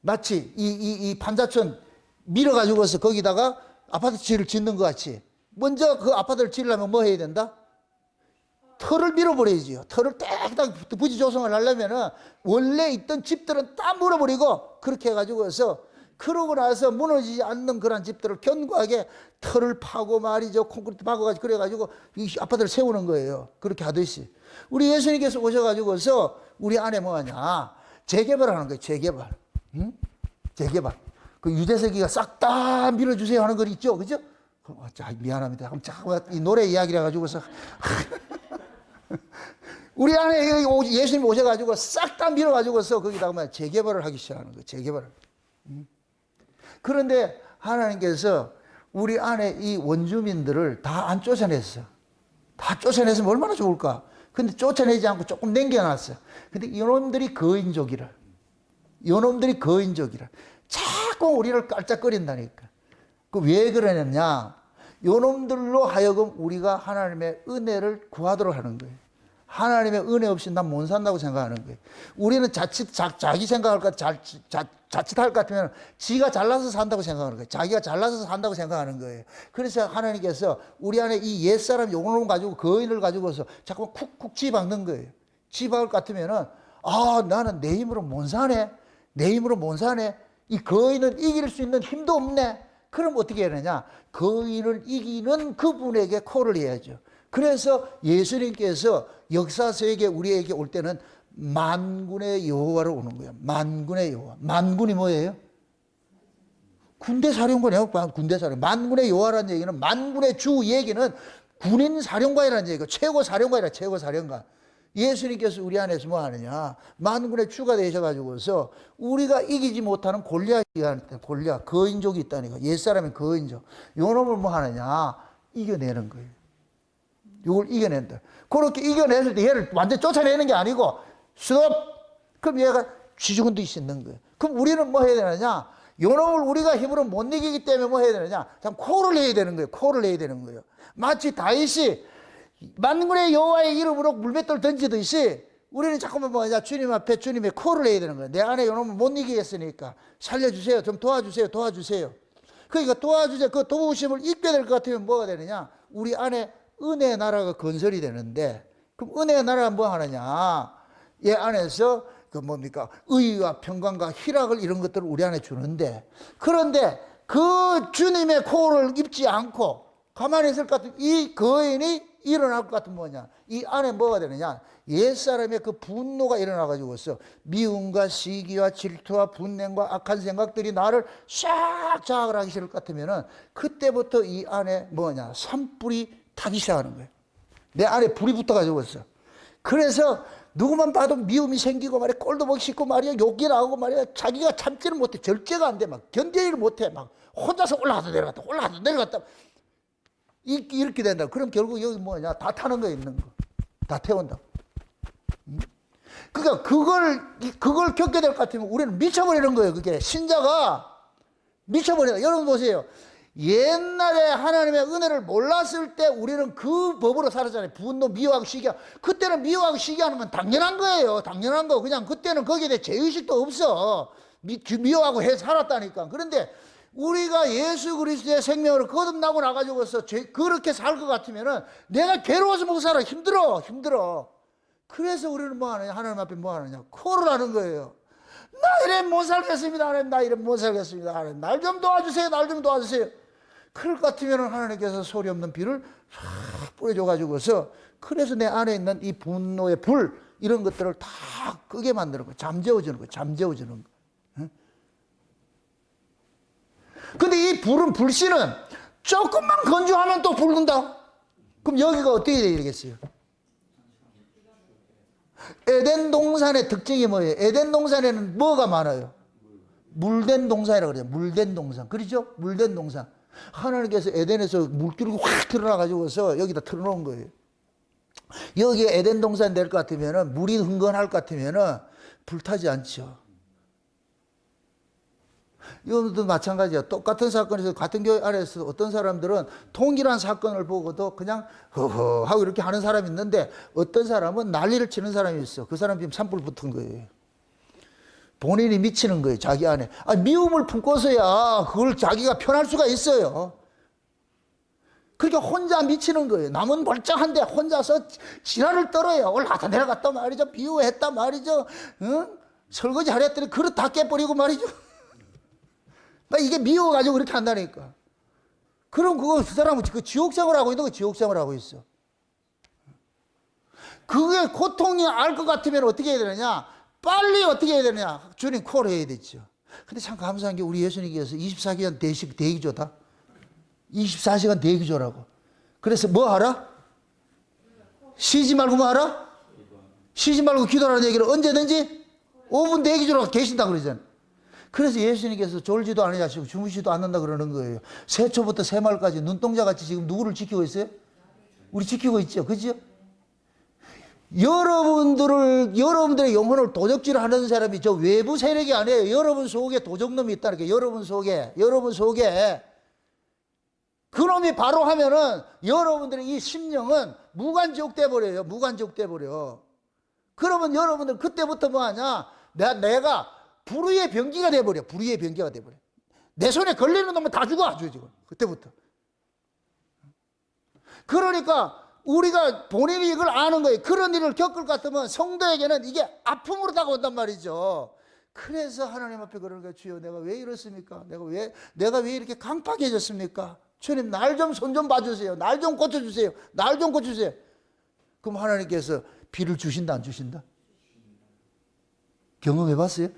마치 이 판자촌 밀어가지고서 거기다가 아파트 지를 짓는 것 같이 먼저 그 아파트를 지으려면 뭐 해야 된다? 털을 밀어버려야지요. 털을 딱 부지 조성을 하려면은 원래 있던 집들은 다 물어버리고 그렇게 해가지고서 그러고 나서 무너지지 않는 그런 집들을 견고하게 털을 파고 말이죠. 콘크리트 박아가지고 그래가지고 이 아파트를 세우는 거예요. 그렇게 하듯이. 우리 예수님께서 오셔가지고서 우리 안에 뭐하냐? 재개발하는 거예요. 재개발. 응? 재개발. 그 유재석이가 싹 다 밀어주세요 하는 거 있죠. 그죠? 미안합니다. 그럼 자꾸 이 노래 이야기를 해가지고서. 우리 안에 예수님 오셔가지고 싹 다 밀어가지고서 거기다가 재개발을 하기 시작하는 거예요. 재개발을. 그런데 하나님께서 우리 안에 이 원주민들을 다 안 쫓아냈어. 다 쫓아냈으면 얼마나 좋을까? 근데 쫓아내지 않고 조금 남겨놨어. 근데 이놈들이 거인족이라. 자꾸 우리를 깔짝거린다니까. 그 왜 그러느냐? 이놈들로 하여금 우리가 하나님의 은혜를 구하도록 하는 거예요. 하나님의 은혜 없이 난 못 산다고 생각하는 거예요. 우리는 자기 생각할 것, 자칫할 것 같으면 지가 잘나서 산다고 생각하는 거예요. 자기가 잘나서 산다고 생각하는 거예요. 그래서 하나님께서 우리 안에 이 옛사람 영혼을 가지고 거인을 가지고서 자꾸 쿡쿡 쥐박는 거예요. 쥐박을 것 같으면은 나는 내 힘으로 못 사네. 이 거인을 이길 수 있는 힘도 없네. 그럼 어떻게 해야 되냐? 거인을 이기는 그분에게 콜을 해야죠. 그래서 예수님께서 역사세계 우리에게 올 때는 만군의 여호와로 오는 거예요. 만군의 여호와. 만군이 뭐예요? 군대 사령관이에요. 군대 사령관. 만군의 여호와라는 얘기는, 만군의 주 얘기는 군인 사령관이라는 얘기고, 최고 사령관이라, 최고 사령관. 예수님께서 우리 안에서 뭐 하느냐? 만군의 주가 되셔가지고서 우리가 이기지 못하는 골리앗, 거인족이 있다니까. 옛사람의 거인족. 요 놈을 뭐 하느냐? 이겨내는 거예요. 이걸 이겨낸다. 그렇게 이겨냈을 때 얘를 완전 쫓아내는 게 아니고, 스톱! 그럼 얘가 쥐죽은 듯이 씻는 거예요. 그럼 우리는 뭐 해야 되느냐? 요 놈을 우리가 힘으로 못 이기기 때문에 뭐 해야 되느냐? 참 콜을 해야 되는 거예요. 콜을 해야 되는 거예요. 마치 다윗이 만군의 여호와의 이름으로 물맷돌 던지듯이 우리는 자꾸만 뭐냐? 주님 앞에 주님의 콜을 해야 되는 거예요. 내 안에 요 놈을 못 이기겠으니까 살려주세요. 좀 도와주세요. 그러니까 도와주세요. 그 도우심을 입게 될 것 같으면 뭐가 되느냐? 우리 안에 은혜의 나라가 건설이 되는데, 그럼 은혜의 나라가 뭐 하느냐? 얘 안에서 그 뭡니까? 의와 평강과 희락을 이런 것들을 우리 안에 주는데, 그런데 그 주님의 코를 입지 않고 가만히 있을 것 같은 이 거인이 일어날 것 같은 뭐냐, 이 안에 뭐가 되느냐, 옛사람의 그 분노가 일어나가지고서 미움과 시기와 질투와 분냄과 악한 생각들이 나를 싹 장악을 하기 싫을 것 같으면은 그때부터 이 안에 뭐냐, 산불이 타기 시작하는 거예요. 내 안에 불이 붙어가지고 있어. 그래서 누구만 봐도 미움이 생기고 말이야, 꼴도 보기 싫고 말이야, 욕이 나오고 말이야, 자기가 참지를 못해, 절제가 안 돼, 막 견디지를 못해, 막 혼자서 올라가다 내려갔다 올라가다 내려갔다 이렇게 된다. 그럼 결국 여기 뭐냐, 다 타는 거 있는 거, 다 태운다. 그러니까 그걸 겪게 될 것 같으면 우리는 미쳐버리는 거예요. 그게 신자가 미쳐버린다. 여러분 보세요. 옛날에 하나님의 은혜를 몰랐을 때 우리는 그 법으로 살았잖아요. 분노, 미워하고 시기하고. 그때는 미워하고 시기하는 건 당연한 거예요. 당연한 거. 그냥 그때는 거기에 대해 죄의식도 없어. 미워하고 해 살았다니까. 그런데 우리가 예수 그리스도의 생명으로 거듭나고 나가지고서 그렇게 살 것 같으면은 내가 괴로워서 못 살아. 힘들어. 그래서 우리는 뭐 하느냐, 하나님 앞에 뭐 하느냐, 코를 하는 거예요. 나 이래 못 살겠습니다. 하나님, 나 이래 못 살겠습니다. 하나님, 날 좀 도와주세요. 날 좀 도와주세요. 그럴 것 같으면 하나님께서 소리 없는 비를 쫙 뿌려줘가지고서, 그래서 내 안에 있는 이 분노의 불, 이런 것들을 다 끄게 만드는 거예요. 잠재워주는 거예요. 잠재워주는 거. 응? 근데 이 불은, 불씨는 조금만 건조하면 또 붉는다. 그럼 여기가 어떻게 되겠어요? 에덴 동산의 특징이 뭐예요? 에덴 동산에는 뭐가 많아요? 물된 동산이라고 그래요. 물된 동산. 그렇죠? 물된 동산. 하나님께서 에덴에서 물기를 확 틀어놔가지고서 여기다 틀어놓은 거예요. 여기에 에덴 동산 될 것 같으면은, 물이 흥건할 것 같으면은 불타지 않죠. 이것도 마찬가지야. 똑같은 사건에서, 같은 교회 안에서 어떤 사람들은 동일한 사건을 보고도 그냥 허허 하고 이렇게 하는 사람이 있는데, 어떤 사람은 난리를 치는 사람이 있어. 그 사람 지금 산불 붙은 거예요. 본인이 미치는 거예요. 자기 안에. 미움을 품고서야 그걸 자기가 편할 수가 있어요. 그러니까 혼자 미치는 거예요. 남은 멀쩡한데 혼자서 지랄을 떨어요. 올라갔다 내려갔다 말이죠. 미워했다 말이죠. 응? 설거지 하랬더니 그릇 다 깨버리고 말이죠. 이게 미워가지고 그렇게 한다니까. 그럼 그 사람은 그 지옥생활 하고 있는 거, 지옥생활 하고 있어. 그게 고통이 알 것 같으면 어떻게 해야 되느냐? 빨리 어떻게 해야 되느냐? 주님 콜 해야 되죠. 근데 참 감사한 게 우리 예수님께서 24시간 대기조다. 24시간 대기조라고. 그래서 뭐 하라? 쉬지 말고 뭐 하라? 쉬지 말고 기도하라는 얘기를 언제든지 5분 대기조라고 계신다 그러잖아요. 그래서 예수님께서 졸지도 않으시고 주무시지도 않는다 그러는 거예요. 새초부터 새말까지 눈동자같이 지금 누구를 지키고 있어요? 우리 지키고 있죠. 그죠? 여러분들의 영혼을 도적질 하는 사람이 저 외부 세력이 아니에요. 여러분 속에 도적놈이 있다는 게, 여러분 속에. 그놈이 바로 하면은 여러분들의 이 심령은 무관지옥 돼버려요. 무관지옥 돼버려. 그러면 여러분들 그때부터 뭐 하냐? 내가 불의의 병기가 돼버려. 불의의 병기가 돼버려. 내 손에 걸리는 놈은 다 죽어 아주 지금. 그때부터. 그러니까 우리가 본인이 이걸 아는 거예요. 그런 일을 겪을 것 같으면 성도에게는 이게 아픔으로 다가온단 말이죠. 그래서 하나님 앞에 그러는 거예요. 주여, 내가 왜 이렇습니까? 내가 왜 이렇게 강팍해졌습니까? 주님, 날 좀 손 좀 봐주세요. 날 좀 고쳐주세요. 날 좀 고쳐주세요. 그럼 하나님께서 비를 주신다, 안 주신다? 경험해 봤어요?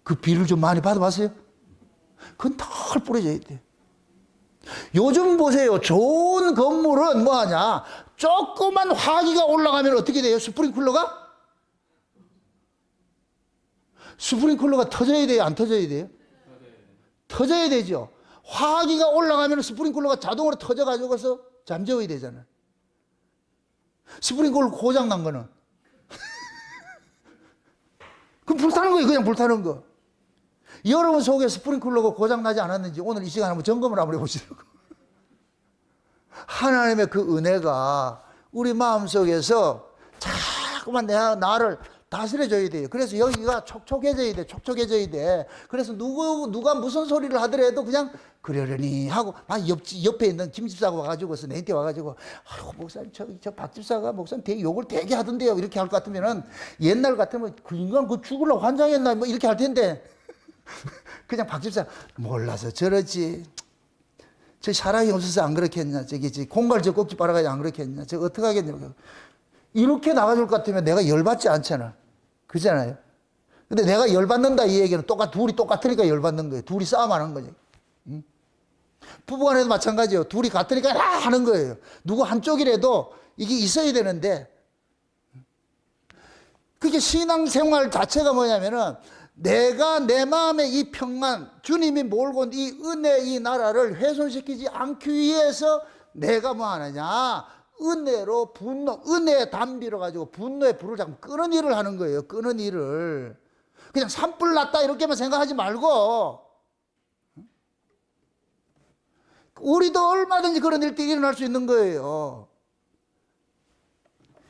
그 비를 좀 많이 받아봤어요? 그건 털 뿌려져야 돼. 요즘 보세요. 좋은 건물은 뭐 하냐? 조그만 화기가 올라가면 어떻게 돼요? 스프링클러가 터져야 돼요? 안 터져야 돼요? 터져야 되죠. 화기가 올라가면 스프링클러가 자동으로 터져가지고서 잠재워야 되잖아요. 스프링클러 고장 난 거는. 그럼 불타는 거예요. 그냥 불타는 거. 여러분 속에 스프링클러가 고장나지 않았는지 오늘 이 시간에 한번 점검을 한번 해보시라고. 하나님의 그 은혜가 우리 마음속에서 자꾸만 나를 다스려줘야 돼요. 그래서 여기가 촉촉해져야 돼. 촉촉해져야 돼. 그래서 누가 무슨 소리를 하더라도 그냥 그러려니 하고, 옆에 있는 김집사가 와가지고서 내한테 와가지고, 아이고, 목사님, 저 박집사가 목사님 되게 욕을 되게 하던데요. 이렇게 할 것 같으면은, 옛날 같으면 그 인간 그 죽으려고 환장했나 뭐 이렇게 할 텐데. 그냥 박 집사 몰라서 저러지. 저 사랑이 없어서 안 그렇게 했냐. 저기 공갈 저 꼭지 빨아가지고 안 그렇게 했냐. 저 어떡하겠냐. 이렇게 나가줄 것 같으면 내가 열받지 않잖아. 그잖아요. 근데 내가 열받는다 이 얘기는 둘이 똑같으니까 열받는 거예요. 둘이 싸움하는 거죠. 응? 부부간에도 마찬가지예요. 둘이 같으니까 하는 거예요. 누구 한쪽이라도 이게 있어야 되는데, 그게 신앙생활 자체가 뭐냐면은 내가 내 마음의 이 평안, 주님이 몰고 온 이 은혜 이 나라를 훼손시키지 않기 위해서 내가 뭐 하느냐, 은혜로 분노, 은혜의 담비로 가지고 분노의 불을 자꾸 끄는 일을 하는 거예요. 끄는 일을. 그냥 산불 났다 이렇게만 생각하지 말고, 우리도 얼마든지 그런 일들이 일어날 수 있는 거예요.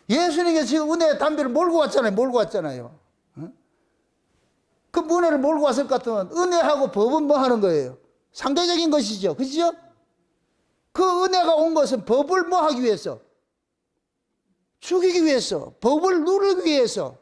예수님께서 지금 은혜의 담비를 몰고 왔잖아요. 그 은혜를 몰고 왔을 것 같으면 은혜하고 법은 뭐 하는 거예요? 상대적인 것이죠. 그죠? 그 은혜가 온 것은 법을 뭐 하기 위해서? 죽이기 위해서. 법을 누르기 위해서.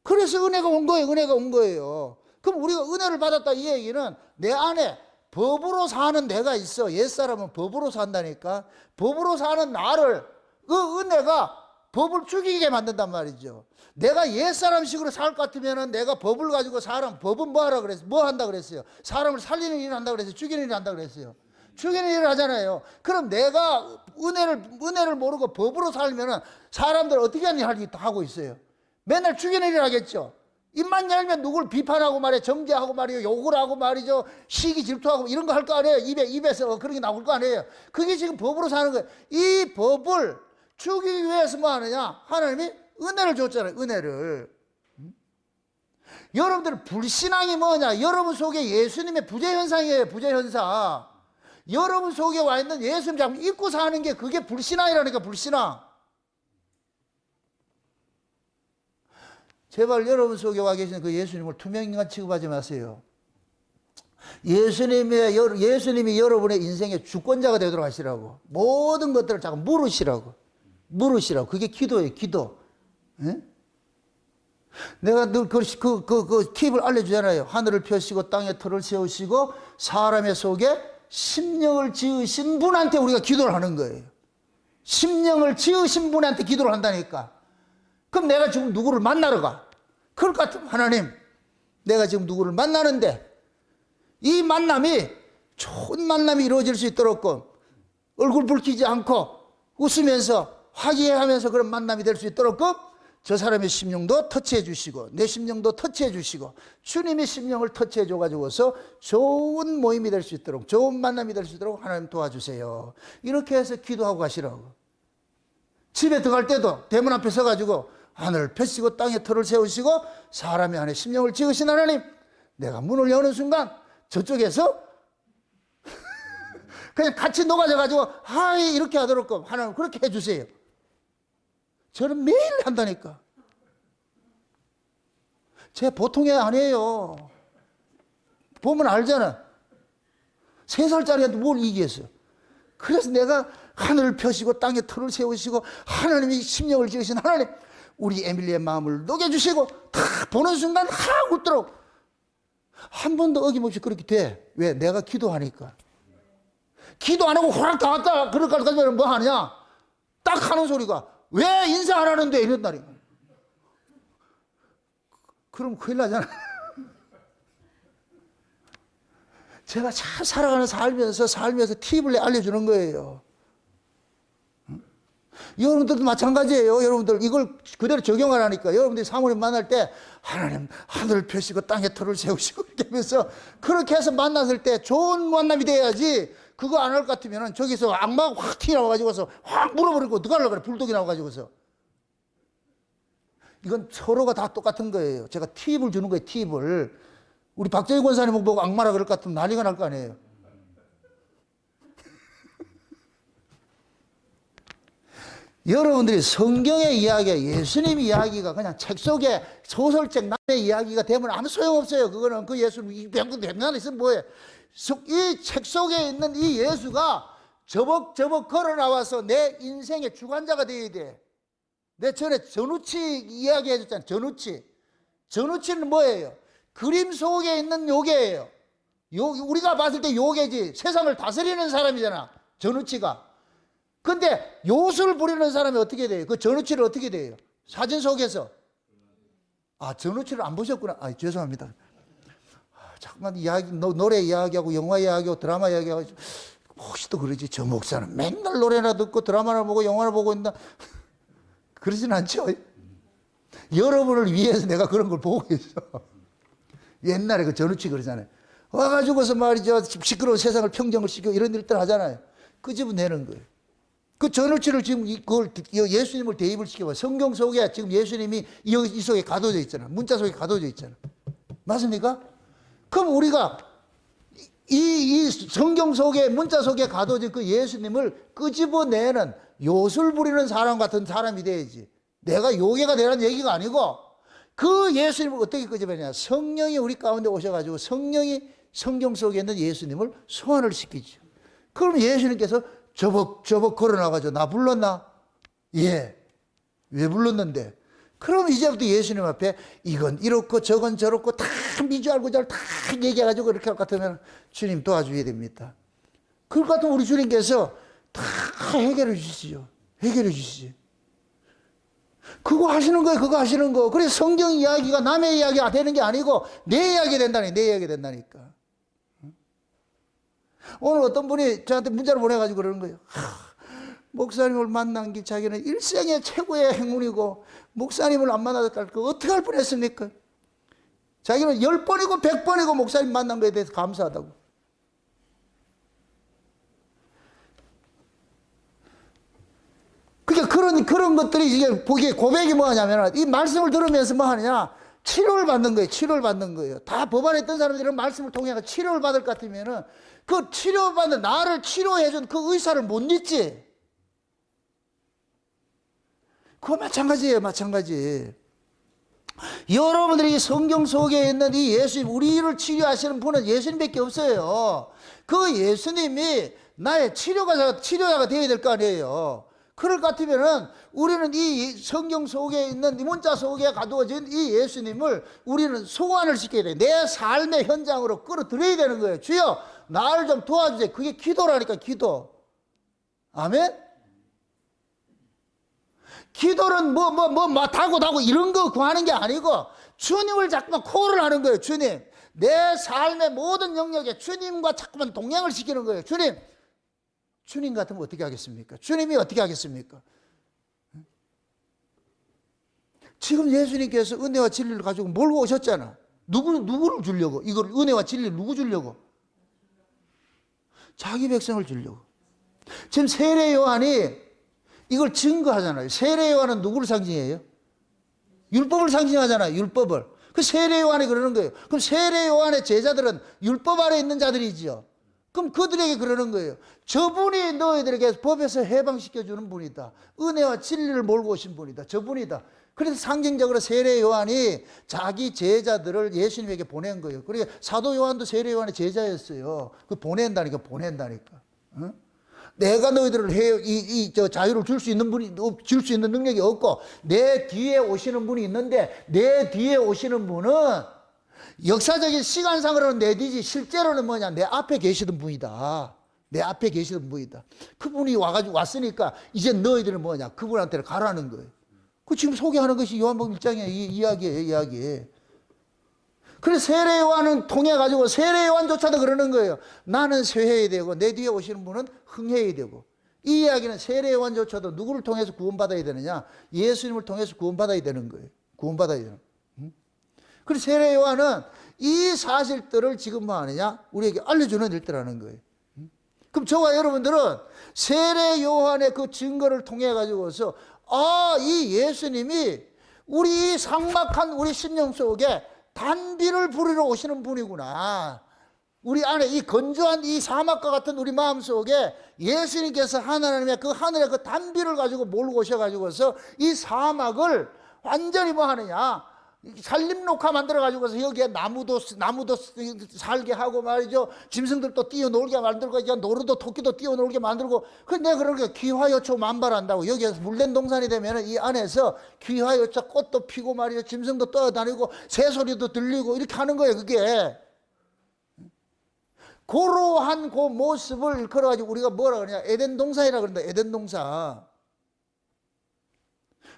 그래서 은혜가 온 거예요. 은혜가 온 거예요. 그럼 우리가 은혜를 받았다 이 얘기는 내 안에 법으로 사는 내가 있어. 옛사람은 법으로 산다니까. 법으로 사는 나를 그 은혜가 법을 죽이게 만든단 말이죠. 내가 옛사람식으로 살 것 같으면 내가 법을 가지고 법은 뭐 하라 그랬어요? 뭐 한다 그랬어요? 사람을 살리는 일을 한다 그랬어요? 죽이는 일을 한다 그랬어요? 죽이는 일을 하잖아요. 그럼 내가 은혜를 모르고 법으로 살면 사람들 어떻게 하고 있어요? 맨날 죽이는 일을 하겠죠. 입만 열면 누굴 비판하고 말이에요. 정죄하고 말이에요. 욕을 하고 말이죠. 시기 질투하고 이런 거 할 거 아니에요. 입에서 그런 게 나올 거 아니에요. 그게 지금 법으로 사는 거예요. 이 법을 주기 위해서 뭐 하느냐? 하나님이 은혜를 줬잖아요. 은혜를. 여러분들 불신앙이 뭐냐? 여러분 속에 예수님의 부재현상이에요. 부재현상. 여러분 속에 와 있는 예수님 자꾸 잊고 사는 게 그게 불신앙이라니까. 불신앙. 제발 여러분 속에 와 계신 그 예수님을 투명인간 취급하지 마세요. 예수님이 여러분의 인생의 주권자가 되도록 하시라고. 모든 것들을 자꾸 물으시라고. 그게 기도예요. 기도. 예? 내가 늘 그 팁을 알려주잖아요. 하늘을 펴시고 땅에 터를 세우시고 사람의 속에 심령을 지으신 분한테 우리가 기도를 하는 거예요. 심령을 지으신 분한테 기도를 한다니까. 그럼 내가 지금 누구를 만나러 가. 그럴 것 같으면 하나님, 내가 지금 누구를 만나는데 이 만남이 좋은 만남이 이루어질 수 있도록 얼굴 붉히지 않고 웃으면서 화기애애하면서 그런 만남이 될 수 있도록 저 사람의 심령도 터치해 주시고 내 심령도 터치해 주시고 주님의 심령을 터치해 줘가지고서 좋은 모임이 될 수 있도록 좋은 만남이 될 수 있도록 하나님 도와주세요. 이렇게 해서 기도하고 가시라고. 집에 들어갈 때도 대문 앞에 서가지고 하늘을 펴시고 땅에 터를 세우시고 사람의 안에 심령을 지으신 하나님, 내가 문을 여는 순간 저쪽에서 그냥 같이 녹아져가지고 하이 이렇게 하도록 하나님 그렇게 해주세요. 저는 매일 한다니까. 제 보통이 아니에요. 보면 알잖아. 3살짜리한테 뭘 이기겠어요. 그래서 내가 하늘을 펴시고 땅에 터를 세우시고 하나님이 심령을 지으신 하나님, 우리 에밀리의 마음을 녹여주시고 다 보는 순간 하 웃도록 한 번도 어김없이 그렇게 돼. 왜? 내가 기도하니까. 기도 안 하고 호락 다 왔다 그럴까 하면 뭐 하느냐? 딱 하는 소리가 왜 인사 안 하는데 이런다니. 그럼 큰일 나잖아. 제가 잘 살아가는 살면서 팁을 알려주는 거예요. 여러분들도 마찬가지예요. 여러분들 이걸 그대로 적용하라니까. 여러분들이 사모님 만날 때 하나님 하늘을 펴시고 땅에 터를 세우시고 이렇게 하면서 그렇게 해서 만났을 때 좋은 만남이 돼야지. 그거 안 할 것 같으면 저기서 악마가 확 튀어나와가지고서 확 물어버리고 누가 하려고 그래. 불독이 나와가지고서. 이건 서로가 다 똑같은 거예요. 제가 팁을 주는 거예요. 팁을. 우리 박정희 권사님 보고 악마라 그럴 것 같으면 난리가 날 거 아니에요. 여러분들이 성경의 이야기가 예수님 이야기가 그냥 책 속에 소설책 남의 이야기가 되면 아무 소용없어요. 그거는 그 예수님 백년 있으면 뭐해. 이 책 속에 있는 이 예수가 저벅저벅 걸어 나와서 내 인생의 주관자가 되어야 돼. 내 전에 전우치 이야기 해줬잖아요. 전우치는 뭐예요? 그림 속에 있는 요괴예요. 우리가 봤을 때 요괴지. 세상을 다스리는 사람이잖아. 전우치가. 근데 요술 부리는 사람이 어떻게 돼요? 그 전우치를 어떻게 돼요? 사진 속에서. 전우치를 안 보셨구나. 죄송합니다. 자꾸만 노래 이야기하고 영화 이야기하고 드라마 이야기하고 혹시 또 그러지. 저 목사는 맨날 노래나 듣고 드라마나 보고 영화나 보고 있나. 그러진 않죠. 여러분을 위해서 내가 그런 걸 보고 있어. 옛날에 그 전우치 그러잖아요. 와가지고서 말이죠. 시끄러운 세상을 평정을 시키고 이런 일들 하잖아요. 그 집은 내는 거예요. 그 전우치를 지금 그걸 예수님을 대입을 시켜봐. 성경 속에 지금 예수님이 이 속에 가둬져 있잖아. 문자 속에 가둬져 있잖아. 맞습니까? 그럼 우리가 이 성경 속에 문자 속에 가둬진 그 예수님을 끄집어내는 요술 부리는 사람 같은 사람이 돼야지. 내가 요괴가 되라는 얘기가 아니고 그 예수님을 어떻게 끄집어내냐. 성령이 우리 가운데 오셔가지고 성령이 성경 속에 있는 예수님을 소환을 시키죠. 그럼 예수님께서 저벅 걸어나가죠. 나 불렀나? 예. 왜 불렀는데? 그럼 이제부터 예수님 앞에 이건 이렇고 저건 저렇고 다 미주알고잘 다 얘기해가지고 그렇게 할 것 같으면 주님 도와줘야 됩니다. 그럴 것 같으면 우리 주님께서 다 해결해 주시죠. 해결해 주시지. 그거 하시는 거예요. 그거 하시는 거. 그래서 성경 이야기가 남의 이야기가 되는 게 아니고 내 이야기 된다니. 내 이야기 된다니까. 오늘 어떤 분이 저한테 문자를 보내가지고 그러는 거예요. 목사님을 만난 게 자기는 일생의 최고의 행운이고 목사님을 안 만나서 어떻게 할 뻔했습니까? 자기는 10번이고 100번이고 목사님 만난 거에 대해서 감사하다고. 그러니까 그런 것들이 이게 보기에 고백이 뭐 하냐면 이 말씀을 들으면서 뭐 하느냐? 치료를 받는 거예요. 치료를 받는 거예요. 다 법안에 있던 사람들은 말씀을 통해 치료를 받을 것 같으면은 그 치료받는 나를 치료해준 그 의사를 못 잊지. 그거 마찬가지예요. 마찬가지. 여러분들이 성경 속에 있는 이 예수님, 우리를 치료하시는 분은 예수님밖에 없어요. 그 예수님이 나의 치료자가 되어야 될 거 아니에요. 그럴 것 같으면은 우리는 이 성경 속에 있는 이 문자 속에 가두어진 이 예수님을 우리는 소환을 시켜야 돼. 내 삶의 현장으로 끌어들여야 되는 거예요. 주여, 나를 좀 도와주세요. 그게 기도라니까, 기도. 아멘? 기도는 다고 이런 거 구하는 게 아니고 주님을 자꾸만 콜을 하는 거예요. 주님, 내 삶의 모든 영역에 주님과 자꾸만 동행을 시키는 거예요. 주님 같으면 어떻게 하겠습니까? 주님이 어떻게 하겠습니까? 지금 예수님께서 은혜와 진리를 가지고 몰고 오셨잖아. 누구를 주려고? 이걸 은혜와 진리를 누구 주려고? 자기 백성을 주려고. 지금 세례 요한이 이걸 증거하잖아요. 세례 요한은 누구를 상징해요? 율법을 상징하잖아요. 율법을. 그 세례 요한이 그러는 거예요. 그럼 세례 요한의 제자들은 율법 아래 있는 자들이지요. 그럼 그들에게 그러는 거예요. 저분이 너희들에게 법에서 해방시켜주는 분이다. 은혜와 진리를 몰고 오신 분이다. 저분이다. 그래서 상징적으로 세례 요한이 자기 제자들을 예수님에게 보낸 거예요. 그러니까 사도 요한도 세례 요한의 제자였어요. 그 보낸다니까. 응? 내가 너희들을 자유를 줄 수 있는 줄 수 있는 능력이 없고 내 뒤에 오시는 분이 있는데 내 뒤에 오시는 분은 역사적인 시간상으로는 내 뒤지 실제로는 뭐냐? 내 앞에 계시던 분이다. 내 앞에 계시던 분이다. 그분이 왔으니까 이제 너희들은 뭐냐? 그분한테 가라는 거예요. 그 지금 소개하는 것이 요한복음 1장의 이야기예요. 이야기. 그래서 세례 요한은 통해가지고 세례 요한조차도 그러는 거예요. 나는 쇠해야 되고 내 뒤에 오시는 분은 흥해야 되고. 이 이야기는 세례 요한조차도 누구를 통해서 구원받아야 되느냐? 예수님을 통해서 구원받아야 되는 거예요. 구원받아야 되는 거예요. 그래서 세례 요한은 이 사실들을 지금 뭐 하느냐? 우리에게 알려주는 일들하는 거예요. 그럼 저와 여러분들은 세례 요한의 그 증거를 통해 가지고서 이 예수님이 우리 삭막한 우리 심령 속에 단비를 부리러 오시는 분이구나. 우리 안에 이 건조한 이 사막과 같은 우리 마음 속에 예수님께서 하나님의 그 하늘의 그 단비를 가지고 몰고 오셔가지고서 이 사막을 완전히 뭐 하느냐? 산림녹화 만들어가지고서 여기에 나무도 살게 하고 말이죠. 짐승들도 뛰어놀게 만들고, 노루도 토끼도 뛰어놀게 만들고. 근데 그렇게 기화요초 만발한다고. 여기에서 물된 동산이 되면 이 안에서 기화요초 꽃도 피고 말이죠. 짐승도 떠다니고, 새소리도 들리고, 이렇게 하는 거예요, 그게. 그러한 그 모습을 걸어가지고 우리가 뭐라 그러냐, 에덴 동산이라 그런다. 에덴 동산.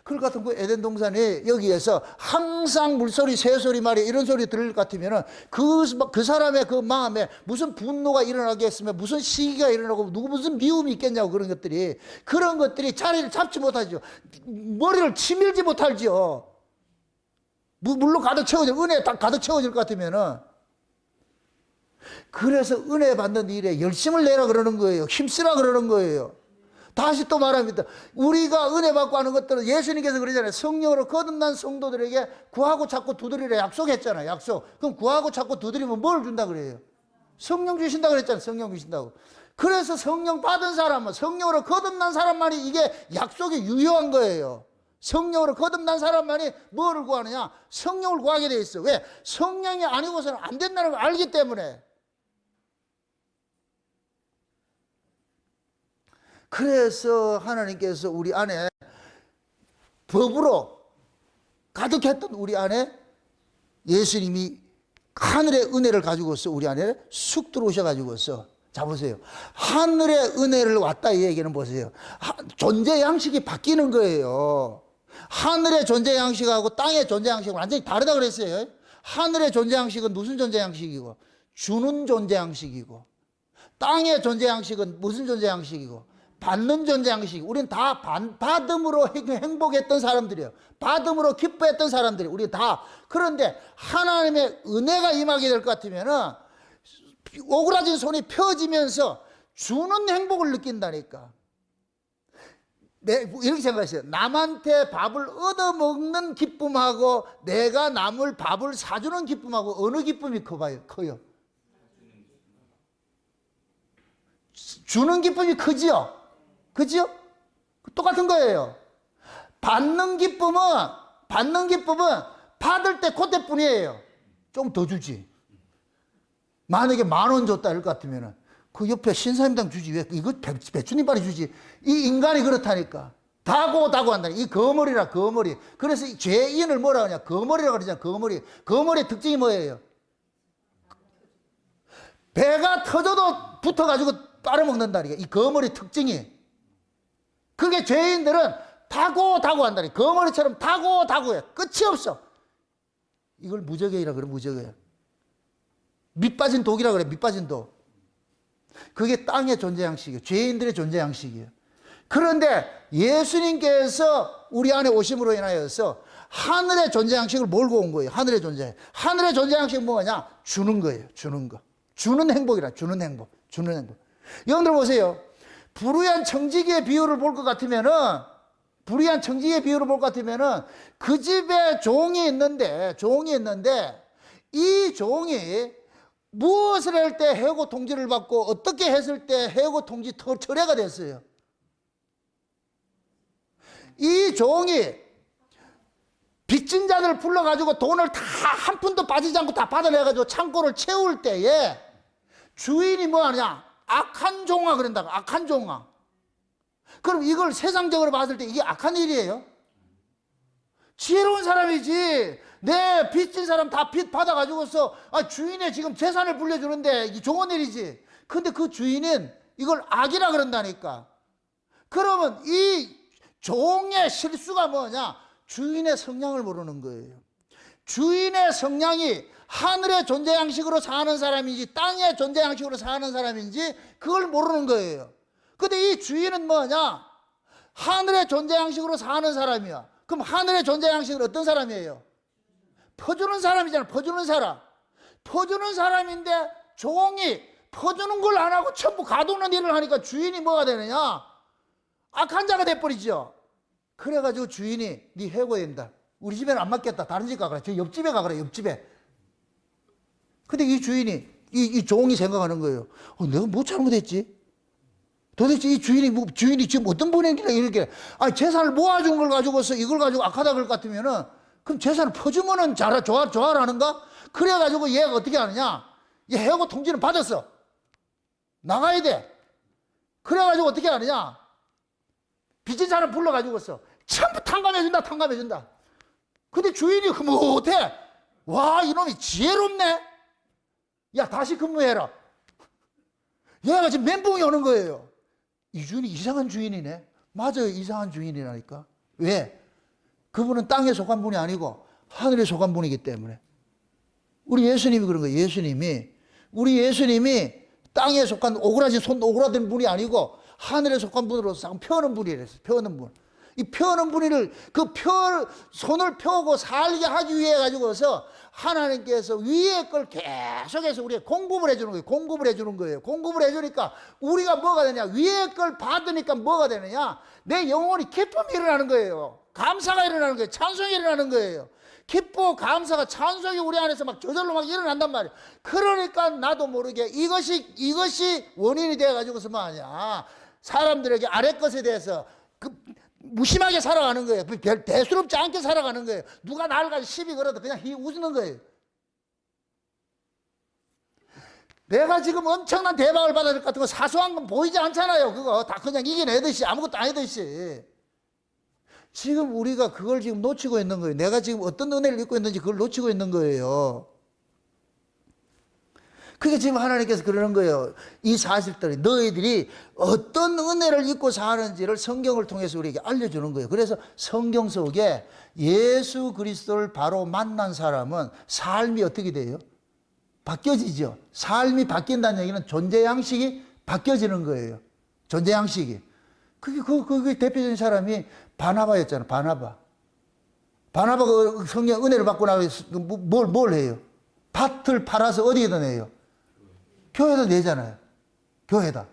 그 같은 그 에덴 동산에 여기에서 항상 물소리, 새소리 말이야 이런 소리 들을 것 같으면은 그 사람의 그 마음에 무슨 분노가 일어나겠으면 무슨 시기가 일어나고 누구 무슨 미움이 있겠냐고. 그런 것들이 자리를 잡지 못하죠. 머리를 치밀지 못하죠. 물로 가득 채워질, 은혜 딱 가득 채워질 것 같으면은. 그래서 은혜 받는 일에 열심을 내라 그러는 거예요. 힘쓰라 그러는 거예요. 다시 또 말합니다. 우리가 은혜 받고 하는 것들은 예수님께서 그러잖아요. 성령으로 거듭난 성도들에게 구하고 찾고 두드리라 약속했잖아요. 약속. 그럼 구하고 찾고 두드리면 뭘 준다 그래요? 성령 주신다 그랬잖아요. 성령 주신다고. 그래서 성령 받은 사람은, 성령으로 거듭난 사람만이 이게 약속이 유효한 거예요. 성령으로 거듭난 사람만이 뭐를 구하느냐? 성령을 구하게 돼 있어. 왜? 성령이 아니고서는 안 된다는 걸 알기 때문에. 그래서 하나님께서 우리 안에 법으로 가득했던 우리 안에 예수님이 하늘의 은혜를 가지고서 우리 안에 쑥 들어오셔가지고서, 자 보세요. 하늘의 은혜를 왔다 이 얘기는 보세요. 존재 양식이 바뀌는 거예요. 하늘의 존재 양식하고 땅의 존재 양식은 완전히 다르다 그랬어요. 하늘의 존재 양식은 무슨 존재 양식이고, 주는 존재 양식이고, 땅의 존재 양식은 무슨 존재 양식이고, 받는 존재 양식. 우리는 다 받음으로 행복했던 사람들이에요. 받음으로 기뻐했던 사람들이 우리 다. 그런데 하나님의 은혜가 임하게 될 것 같으면은 오그라진 손이 펴지면서 주는 행복을 느낀다니까. 이렇게 생각했어요. 남한테 밥을 얻어먹는 기쁨하고 내가 남을 밥을 사주는 기쁨하고 어느 기쁨이 커요? 주는 기쁨이 크지요? 그죠? 똑같은 거예요. 받는 기쁨은 받을 때 그때뿐이에요. 좀 더 주지. 만약에 10,000원 줬다 할 것 같으면은 그 옆에 신사임당 주지. 왜 이거 배추님 빨리 주지. 이 인간이 그렇다니까. 다고 한다. 이 거머리라, 거머리. 그래서 이 죄인을 뭐라 하냐? 거머리라 그러잖아. 거머리. 거머리의 특징이 뭐예요? 배가 터져도 붙어가지고 빨아먹는다니까. 이 거머리 특징이. 그게 죄인들은 다고 한다니. 거머리처럼 다고 해. 끝이 없어. 이걸 무저개이라 그래. 무저개. 밑빠진 독이라 그래. 밑빠진 독. 그게 땅의 존재 양식이에요. 죄인들의 존재 양식이에요. 그런데 예수님께서 우리 안에 오심으로 인하여서 하늘의 존재 양식을 몰고 온 거예요. 하늘의 존재 양식은 뭐냐? 주는 거예요. 주는 거. 주는 행복이라. 주는 행복. 여러분들 보세요. 불의한 청지기의 비유를 볼 것 같으면은, 그 집에 종이 있는데, 이 종이 무엇을 할 때 해고 통지를 받고 어떻게 했을 때 해고 통지 철회가 됐어요. 이 종이 빚진 자들을 불러가지고 돈을 다 한 푼도 빠지지 않고 다 받아내가지고 창고를 채울 때에 주인이 뭐 하냐? 악한 종아 그런다고. 악한 종아. 그럼 이걸 세상적으로 봤을 때 이게 악한 일이에요? 지혜로운 사람이지. 내 빚진 사람 다 빚 받아가지고서 주인의 지금 재산을 불려주는데 이게 좋은 일이지. 근데 그 주인은 이걸 악이라 그런다니까. 그러면 이 종의 실수가 뭐냐? 주인의 성향을 모르는 거예요. 주인의 성향이 하늘의 존재 양식으로 사는 사람인지 땅의 존재 양식으로 사는 사람인지 그걸 모르는 거예요. 근데 이 주인은 뭐냐? 하늘의 존재 양식으로 사는 사람이야. 그럼 하늘의 존재 양식은 어떤 사람이에요? 퍼주는 사람이잖아. 퍼주는 사람인데 종이 퍼주는 걸 안 하고 전부 가두는 일을 하니까 주인이 뭐가 되느냐? 악한 자가 돼버리죠. 그래가지고 주인이 네 해고된다. 우리 집에는 안 맞겠다. 다른 집 가거라. 저 옆집에 가거라. 옆집에. 근데 이 주인이, 이 종이 생각하는 거예요. 내가 뭐 잘못했지? 도대체 이 주인이 지금 어떤 분위기라 이렇게, 재산을 모아준 걸 가지고서 이걸 가지고 악하다 그럴 것 같으면은, 그럼 재산을 퍼주면은 좋아라는가? 그래가지고 얘가 어떻게 하느냐? 얘 해고 통지는 받았어. 나가야 돼. 그래가지고 어떻게 하느냐? 빚진 사람 불러가지고서 전부 탕감해준다. 근데 주인이 못해. 와, 이놈이 지혜롭네? 야, 다시 근무해라. 얘가 지금 멘붕이 오는 거예요. 이 주인이 이상한 주인이네. 맞아요. 이상한 주인이라니까. 왜? 그분은 땅에 속한 분이 아니고 하늘에 속한 분이기 때문에. 우리 예수님이 그런 거예요. 우리 예수님이 땅에 속한 오그라든 분이 아니고 하늘에 속한 분으로서 펴는 분이랬어요. 펴는 분. 이 펴는 분을 손을 펴고 살게 하기 위해 가지고서 하나님께서 위에 걸 계속해서 우리가 공급을 해주는 거예요. 공급을 해주니까 우리가 뭐가 되냐? 위에 걸 받으니까 뭐가 되느냐? 내 영혼이 기쁨이 일어나는 거예요. 감사가 일어나는 거예요. 찬송이 일어나는 거예요. 기뻐, 감사가, 찬송이 우리 안에서 막 저절로 막 일어난단 말이에요. 그러니까 나도 모르게 이것이 원인이 돼가지고서 뭐하냐? 사람들에게 아래 것에 대해서 무심하게 살아가는 거예요. 별 대수롭지 않게 살아가는 거예요. 누가 나를 가지고 시비 걸어도 그냥 웃는 거예요. 내가 지금 엄청난 대박을 받아야 될 것 같은 거 사소한 건 보이지 않잖아요. 그거 다 그냥 이겨내듯이 아무것도 아니듯이. 지금 우리가 그걸 지금 놓치고 있는 거예요. 내가 지금 어떤 은혜를 입고 있는지 그걸 놓치고 있는 거예요. 그게 지금 하나님께서 그러는 거예요. 이 사실들이 너희들이 어떤 은혜를 입고 사는지를 성경을 통해서 우리에게 알려주는 거예요. 그래서 성경 속에 예수 그리스도를 바로 만난 사람은 삶이 어떻게 돼요? 바뀌어지죠. 삶이 바뀐다는 얘기는 존재 양식이 바뀌어지는 거예요. 존재 양식이. 그게 대표적인 사람이 바나바였잖아. 바나바가 성령 은혜를 받고 나서 뭘 해요? 밭을 팔아서 어디에다 내요? 교회에다 내잖아요. 교회에다.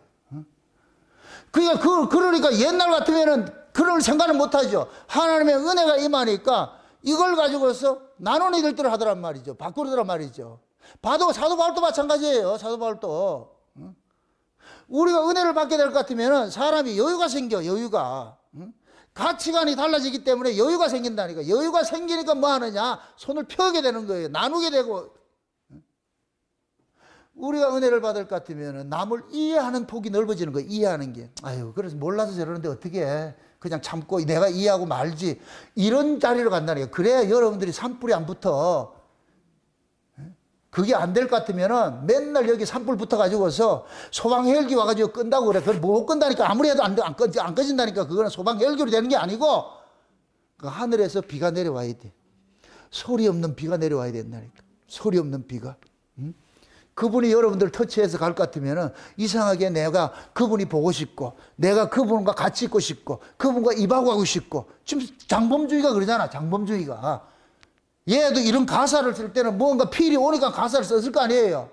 그러니까 옛날 같으면은 그럴 생각은 못 하죠. 하나님의 은혜가 임하니까 이걸 가지고서 나누는 일들을 하더란 말이죠. 바꾸더란 말이죠. 사도 바울도 마찬가지예요. 사도 바울도. 우리가 은혜를 받게 될 것 같으면은 사람이 여유가 생겨, 여유가. 가치관이 달라지기 때문에 여유가 생긴다니까. 여유가 생기니까 뭐 하느냐? 손을 펴게 되는 거예요. 나누게 되고. 우리가 은혜를 받을 것 같으면 남을 이해하는 폭이 넓어지는 거예요. 이해하는 게. 아유, 그래서 몰라서 저러는데 어떻게 해. 그냥 참고 내가 이해하고 말지. 이런 자리로 간다니까. 그래야 여러분들이 산불이 안 붙어. 그게 안 될 것 같으면은 맨날 여기 산불 붙어가지고서 소방 헬기 와가지고 끈다고 그래. 그걸 못 끈다니까. 아무리 해도 안 꺼진다니까. 그거는 소방 헬기로 되는 게 아니고 그 하늘에서 비가 내려와야 돼. 소리 없는 비가 내려와야 된다니까. 소리 없는 비가. 응? 그분이 여러분들 터치해서 갈 것 같으면은 이상하게 내가 그분이 보고 싶고 내가 그분과 같이 있고 싶고 그분과 입하고 하고 싶고 지금 장범주의가 그러잖아. 장범주의가. 얘도 이런 가사를 쓸 때는 뭔가 필이 오니까 가사를 썼을 거 아니에요.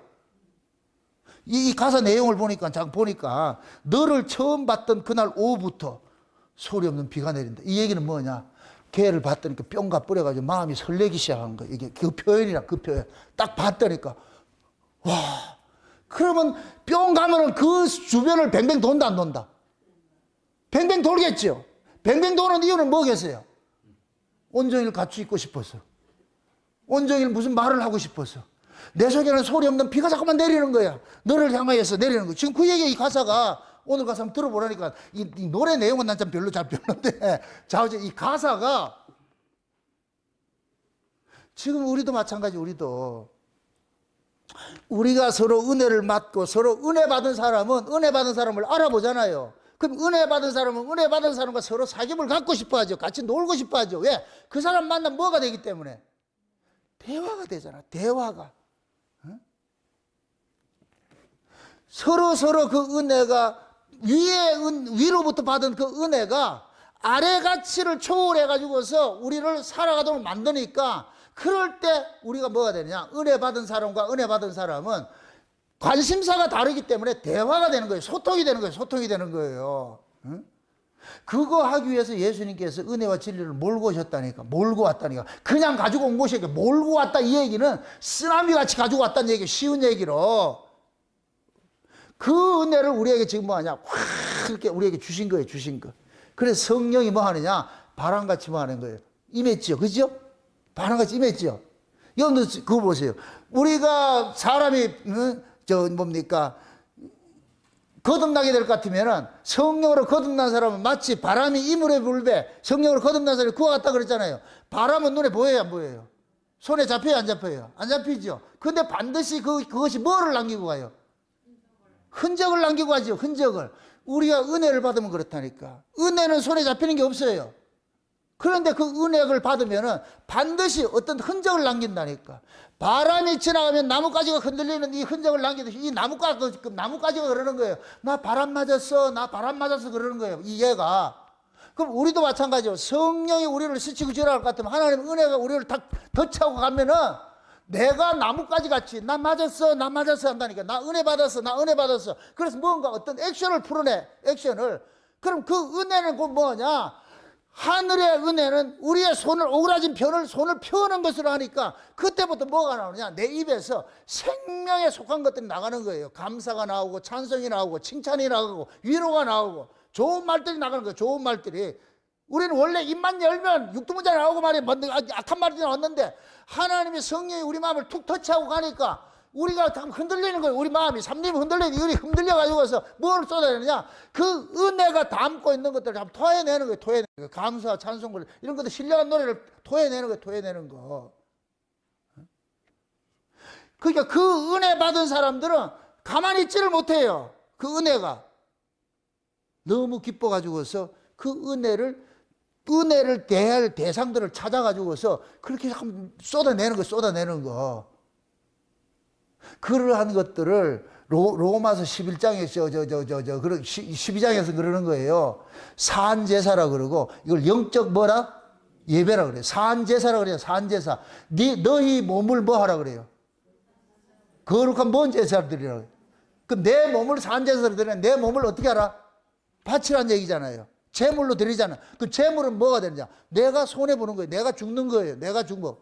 이 가사 내용을 보니까 너를 처음 봤던 그날 오후부터 소리 없는 비가 내린다. 이 얘기는 뭐냐? 걔를 봤더니까 뿅가 뿌려가지고 마음이 설레기 시작한 거예요. 이게 그 표현이라 그 표현. 딱 봤더니까 와, 그러면 뿅 가면은 그 주변을 뱅뱅 돈다 안 돈다? 뱅뱅 돌겠죠. 뱅뱅 도는 이유는 뭐겠어요? 온종일 같이 있고 싶어서. 온종일 무슨 말을 하고 싶어서. 내 속에는 소리 없는 비가 자꾸만 내리는 거야. 너를 향하여서 내리는 거야. 지금 그 얘기 이 가사가 오늘 가사 한번 들어보라니까 이 노래 내용은 난 참 잘 별론데 이 가사가 지금 우리도 마찬가지. 우리가 서로 은혜를 받고 서로 은혜 받은 사람은 은혜 받은 사람을 알아보잖아요. 그럼 은혜 받은 사람은 은혜 받은 사람과 서로 사귐을 갖고 싶어 하죠. 같이 놀고 싶어 하죠. 왜? 그 사람 만나면 뭐가 되기 때문에? 대화가 되잖아. 대화가. 서로 그 은혜가 위로부터 받은 그 은혜가 아래 가치를 초월해 가지고서 우리를 살아가도록 만드니까 그럴 때 우리가 뭐가 되느냐? 은혜 받은 사람과 은혜 받은 사람은 관심사가 다르기 때문에 대화가 되는 거예요. 소통이 되는 거예요. 응? 그거 하기 위해서 예수님께서 은혜와 진리를 몰고 오셨다니까. 몰고 왔다니까. 그냥 가지고 온 것이 아니라 몰고 왔다 이 얘기는 쓰나미같이 가지고 왔다는 얘기, 쉬운 얘기로. 그 은혜를 우리에게 지금 뭐 하냐? 확 이렇게 우리에게 주신 거예요. 그래서 성령이 뭐 하느냐? 바람같이 뭐 하는 거예요. 임했죠. 그죠? 바람같이 임했죠. 여러분들 그거 보세요. 우리가 사람이 거듭나게 될 것 같으면은 성령으로 거듭난 사람은 마치 바람이 이물에 불배 성령으로 거듭난 사람이 그와 같다 그랬잖아요. 바람은 눈에 보여요, 안 보여요? 손에 잡혀요, 안 잡혀요? 안 잡히죠. 근데 반드시 그것이 뭐를 남기고 가요? 흔적을 남기고 가죠. 흔적을. 우리가 은혜를 받으면 그렇다니까. 은혜는 손에 잡히는 게 없어요. 그런데 그 은혜를 받으면은 반드시 어떤 흔적을 남긴다니까. 바람이 지나가면 나뭇가지가 흔들리는 이 흔적을 남기듯이 이 나뭇가지가 그러는 거예요. 나 바람 맞았어. 나 바람 맞았어. 그러는 거예요. 이 얘가. 그럼 우리도 마찬가지예요. 성령이 우리를 스치고 지나갈 것 같으면 하나님의 은혜가 우리를 다 덧차고 가면은 내가 나뭇가지 같이 나 맞았어 한다니까. 나 은혜 받았어. 그래서 뭔가 어떤 액션을 풀어내. 액션을. 그럼 그 은혜는 그 뭐냐? 하늘의 은혜는 우리의 손을 오그라진 손을 펴는 것으로 하니까 그때부터 뭐가 나오느냐? 내 입에서 생명에 속한 것들이 나가는 거예요. 감사가 나오고 찬송이 나오고 칭찬이 나오고 위로가 나오고 좋은 말들이 나가는 거예요. 좋은 말들이. 우리는 원래 입만 열면 육두문자 나오고 말이야. 악한 말이 나왔는데 하나님의 성령이 우리 마음을 툭 터치하고 가니까 우리가 참 흔들리는 거예요. 우리 마음이 삼림이 흔들리는 우리 흔들려가지고서 뭘 쏟아내느냐? 그 은혜가 담고 있는 것들을 한번 토해내는 거예요. 토해내는 거예요. 감사, 찬송을 이런 것들 신령한 노래를 토해내는 거예요. 토해내는 거. 그러니까 그 은혜 받은 사람들은 가만히 있지를 못해요. 그 은혜가 너무 기뻐가지고서 그 은혜를 대할 대상들을 찾아가지고서 그렇게 한번 쏟아내는 거. 그러한 것들을 로마서 11장에서 12장에서 그러는 거예요. 산제사라 그러고 이걸 영적 뭐라? 예배라 그래요. 산제사라 그래요. 산제사. 너희 몸을 뭐 하라 그래요? 거룩한 뭔 제사를 드리라 그래요. 그럼 내 몸을 산제사로 드리면 내 몸을 어떻게 하라? 바치라는 얘기잖아요. 제물로 드리잖아. 그 제물은 뭐가 되느냐? 내가 손해보는 거예요. 내가 죽는 거예요. 내가 죽어.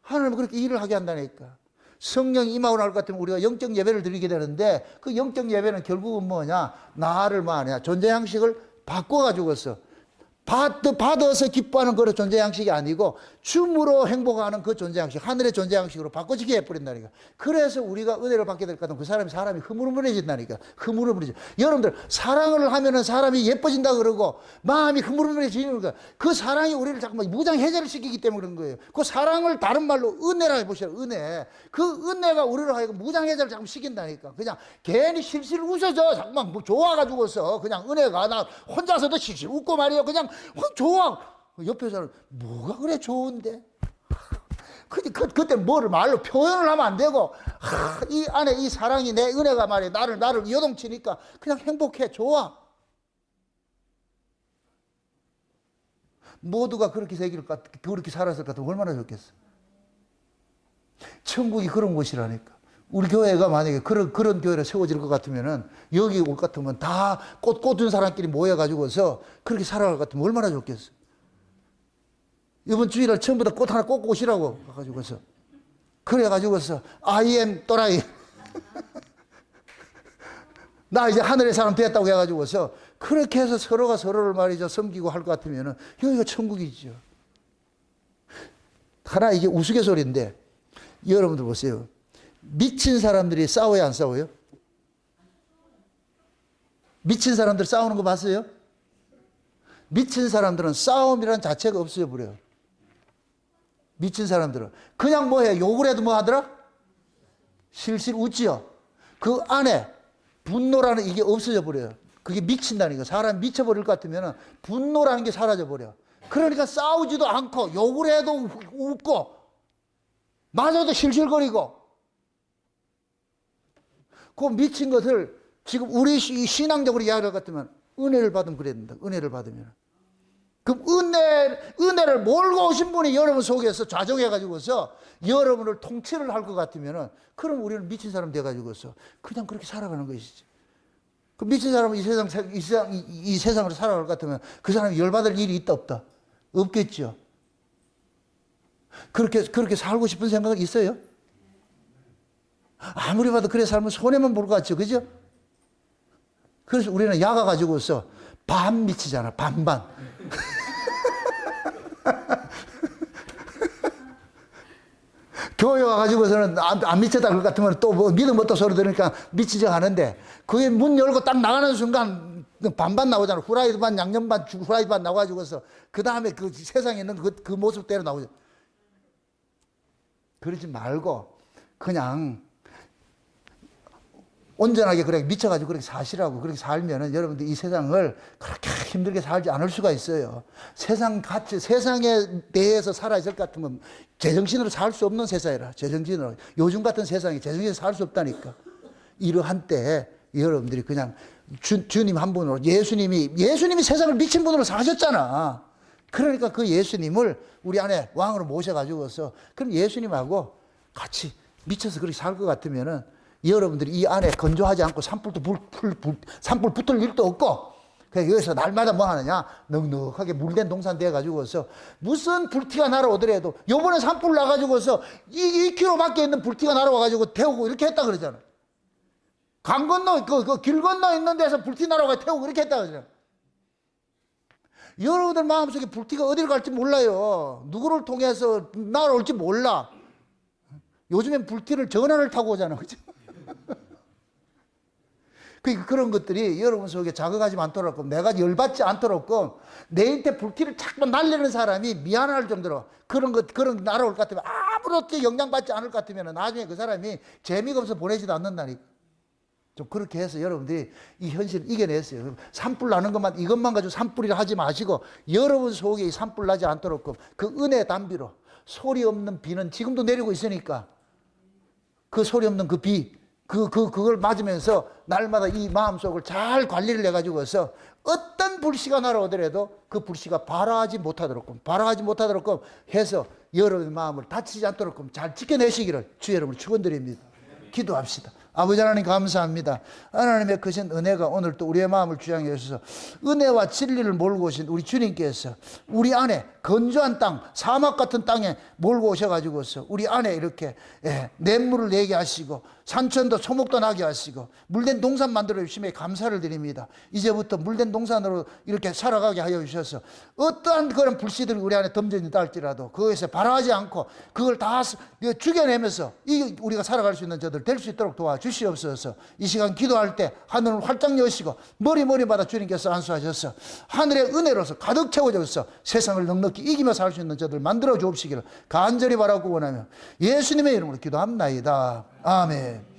하나님은 그렇게 일을 하게 한다니까. 성령이 임하고 나올 것 같으면 우리가 영적 예배를 드리게 되는데 그 영적 예배는 결국은 뭐냐? 나를 뭐하냐? 존재 양식을 바꿔가지고서 받아서 기뻐하는 그런 존재 양식이 아니고 줌으로 행복하는 그 존재 양식, 하늘의 존재 양식으로 바꿔지게 해버린다니까. 그래서 우리가 은혜를 받게 될 것 같으면 그 사람이 흐물흐물해진다니까. 흐물흐물해져. 여러분들 사랑을 하면은 사람이 예뻐진다 그러고 마음이 흐물흐물해지는 거야. 그 사랑이 우리를 자꾸만 무장해제를 시키기 때문에 그런 거예요. 그 사랑을 다른 말로 은혜라고 해보세요. 은혜. 그 은혜가 우리를 하여금 무장해제를 자꾸 시킨다니까. 그냥 괜히 실실 웃어져. 자꾸만 뭐 좋아가지고서 그냥 은혜가 나 혼자서도 실실 웃고 말이에요. 그냥 좋아. 옆에 사람 뭐가 그래 좋은데? 그때 뭐를 말로 표현을 하면 안 되고 이 안에 이 사랑이 내 은혜가 말이야 나를 요동치니까 그냥 행복해. 좋아. 모두가 그렇게 그렇게 살았을 것 같으면 얼마나 좋겠어. 천국이 그런 곳이라니까. 우리 교회가 만약에 그런 교회를 세워질 것 같으면은 여기 올 것 같으면 다 꽂은 사람끼리 모여가지고서 그렇게 살아갈 것 같으면 얼마나 좋겠어. 이번 주일날 전부 다 꽃 하나 꽂고 오시라고 가지고서 그래가지고서 I am 또라이 나 이제 하늘의 사람 되었다고 해가지고서 그렇게 해서 서로가 서로를 말이죠 섬기고 할 것 같으면은 여기가 천국이죠. 하나 이게 우스갯소리인데 여러분들 보세요. 미친 사람들이 싸워요, 안 싸워요? 미친 사람들 싸우는 거 봤어요? 미친 사람들은 싸움이라는 자체가 없어져 버려요. 미친 사람들은 그냥 뭐해? 욕을 해도 뭐 하더라? 실실 웃지요. 그 안에 분노라는 이게 없어져 버려요. 그게 미친다니까. 사람이 미쳐버릴 것 같으면 분노라는 게 사라져 버려. 그러니까 싸우지도 않고 욕을 해도 웃고 맞아도 실실거리고. 그 미친 것을 지금 우리 신앙적으로 이야기할 것 같으면 은혜를 받으면 그래야 된다. 은혜를 받으면. 그럼 은혜를 몰고 오신 분이 여러분 속에서 좌정해가지고서 여러분을 통치를 할 것 같으면은 그럼 우리는 미친 사람 돼가지고서 그냥 그렇게 살아가는 것이지. 그 미친 사람은 이 세상으로 살아갈 것 같으면 그 사람이 열받을 일이 있다 없다? 없겠죠. 그렇게 살고 싶은 생각은 있어요? 아무리 봐도 그래 살면 손해만 볼 것 같죠. 그죠? 그래서 우리는 야가 가지고서 반 미치잖아. 반반. 교회 와가지고서는 안 미쳤다 그럴 것 같으면 또 뭐 믿음 없다 소리 들으니까 미치지 않은데 그게 문 열고 딱 나가는 순간 반반 나오잖아. 후라이드 반, 양념 반, 후라이드 반 나와가지고서 그 다음에 그 세상에 있는 그 모습대로 나오죠. 그러지 말고 그냥 온전하게 그렇게 미쳐가지고 그렇게 사시라고. 그렇게 살면은 여러분들 이 세상을 그렇게 힘들게 살지 않을 수가 있어요. 세상에 대해서 살아있을 것 같으면 제정신으로 살 수 없는 세상이라. 제정신으로. 요즘 같은 세상에 제정신으로 살 수 없다니까. 이러한 때 여러분들이 그냥 주님 한 분으로 예수님이 세상을 미친 분으로 사셨잖아. 그러니까 그 예수님을 우리 안에 왕으로 모셔가지고서 그럼 예수님하고 같이 미쳐서 그렇게 살 것 같으면은 여러분들이 이 안에 건조하지 않고 산불 붙을 일도 없고, 그냥 여기서 날마다 뭐 하느냐? 넉넉하게 물된 동산 되어가지고서 무슨 불티가 날아오더라도 요번에 산불 나가지고서 2km 밖에 있는 불티가 날아와가지고 태우고 이렇게 했다 그러잖아. 강 건너, 길 건너 있는 데서 불티 날아가 태우고 이렇게 했다 그러잖아. 여러분들 마음속에 불티가 어디를 갈지 몰라요. 누구를 통해서 날아올지 몰라. 요즘엔 불티를 전화를 타고 오잖아. 그죠? 그런 것들이 여러분 속에 자극하지 않도록, 내가 열받지 않도록, 내한테 불티를 자꾸 날리는 사람이 미안할 정도로 그런 날아올 것 같으면 아무렇게 영향받지 않을 것 같으면 나중에 그 사람이 재미가 없어 보내지도 않는다니까. 좀 그렇게 해서 여러분들이 이 현실을 이겨냈어요. 산불 나는 이것만 가지고 산불이라 하지 마시고 여러분 속에 이 산불 나지 않도록 그 은혜 담비로 소리 없는 비는 지금도 내리고 있으니까 그 소리 없는 그 비, 그걸 맞으면서 날마다 이 마음속을 잘 관리를 해가지고서 어떤 불씨가 날아오더라도 그 불씨가 발화하지 못하도록 해서 여러분의 마음을 다치지 않도록 잘 지켜내시기를 주의 이름으로 축원드립니다. 기도합시다. 아버지 하나님 감사합니다. 하나님의 크신 은혜가 오늘 또 우리의 마음을 주장해 주셔서 은혜와 진리를 몰고 오신 우리 주님께서 우리 안에 건조한 땅, 사막 같은 땅에 몰고 오셔가지고서 우리 안에 이렇게 냇물을 내게 하시고 산천도 소목도 나게 하시고 물된 동산 만들어 주심에 감사를 드립니다. 이제부터 물된 동산으로 이렇게 살아가게 하여 주셔서 어떠한 그런 불씨들이 우리 안에 덤져있다 할지라도 그것에 발화하지 않고 그걸 다 죽여내면서 우리가 살아갈 수 있는 저들 될 수 있도록 도와주시옵소서. 이 시간 기도할 때 하늘을 활짝 여시고 머리마다 주님께서 안수하셔서 하늘의 은혜로서 가득 채워져서 세상을 넉넉히 이기며 살 수 있는 저들 만들어 주옵시기를 간절히 바라고 원하며 예수님의 이름으로 기도합나이다. 아멘.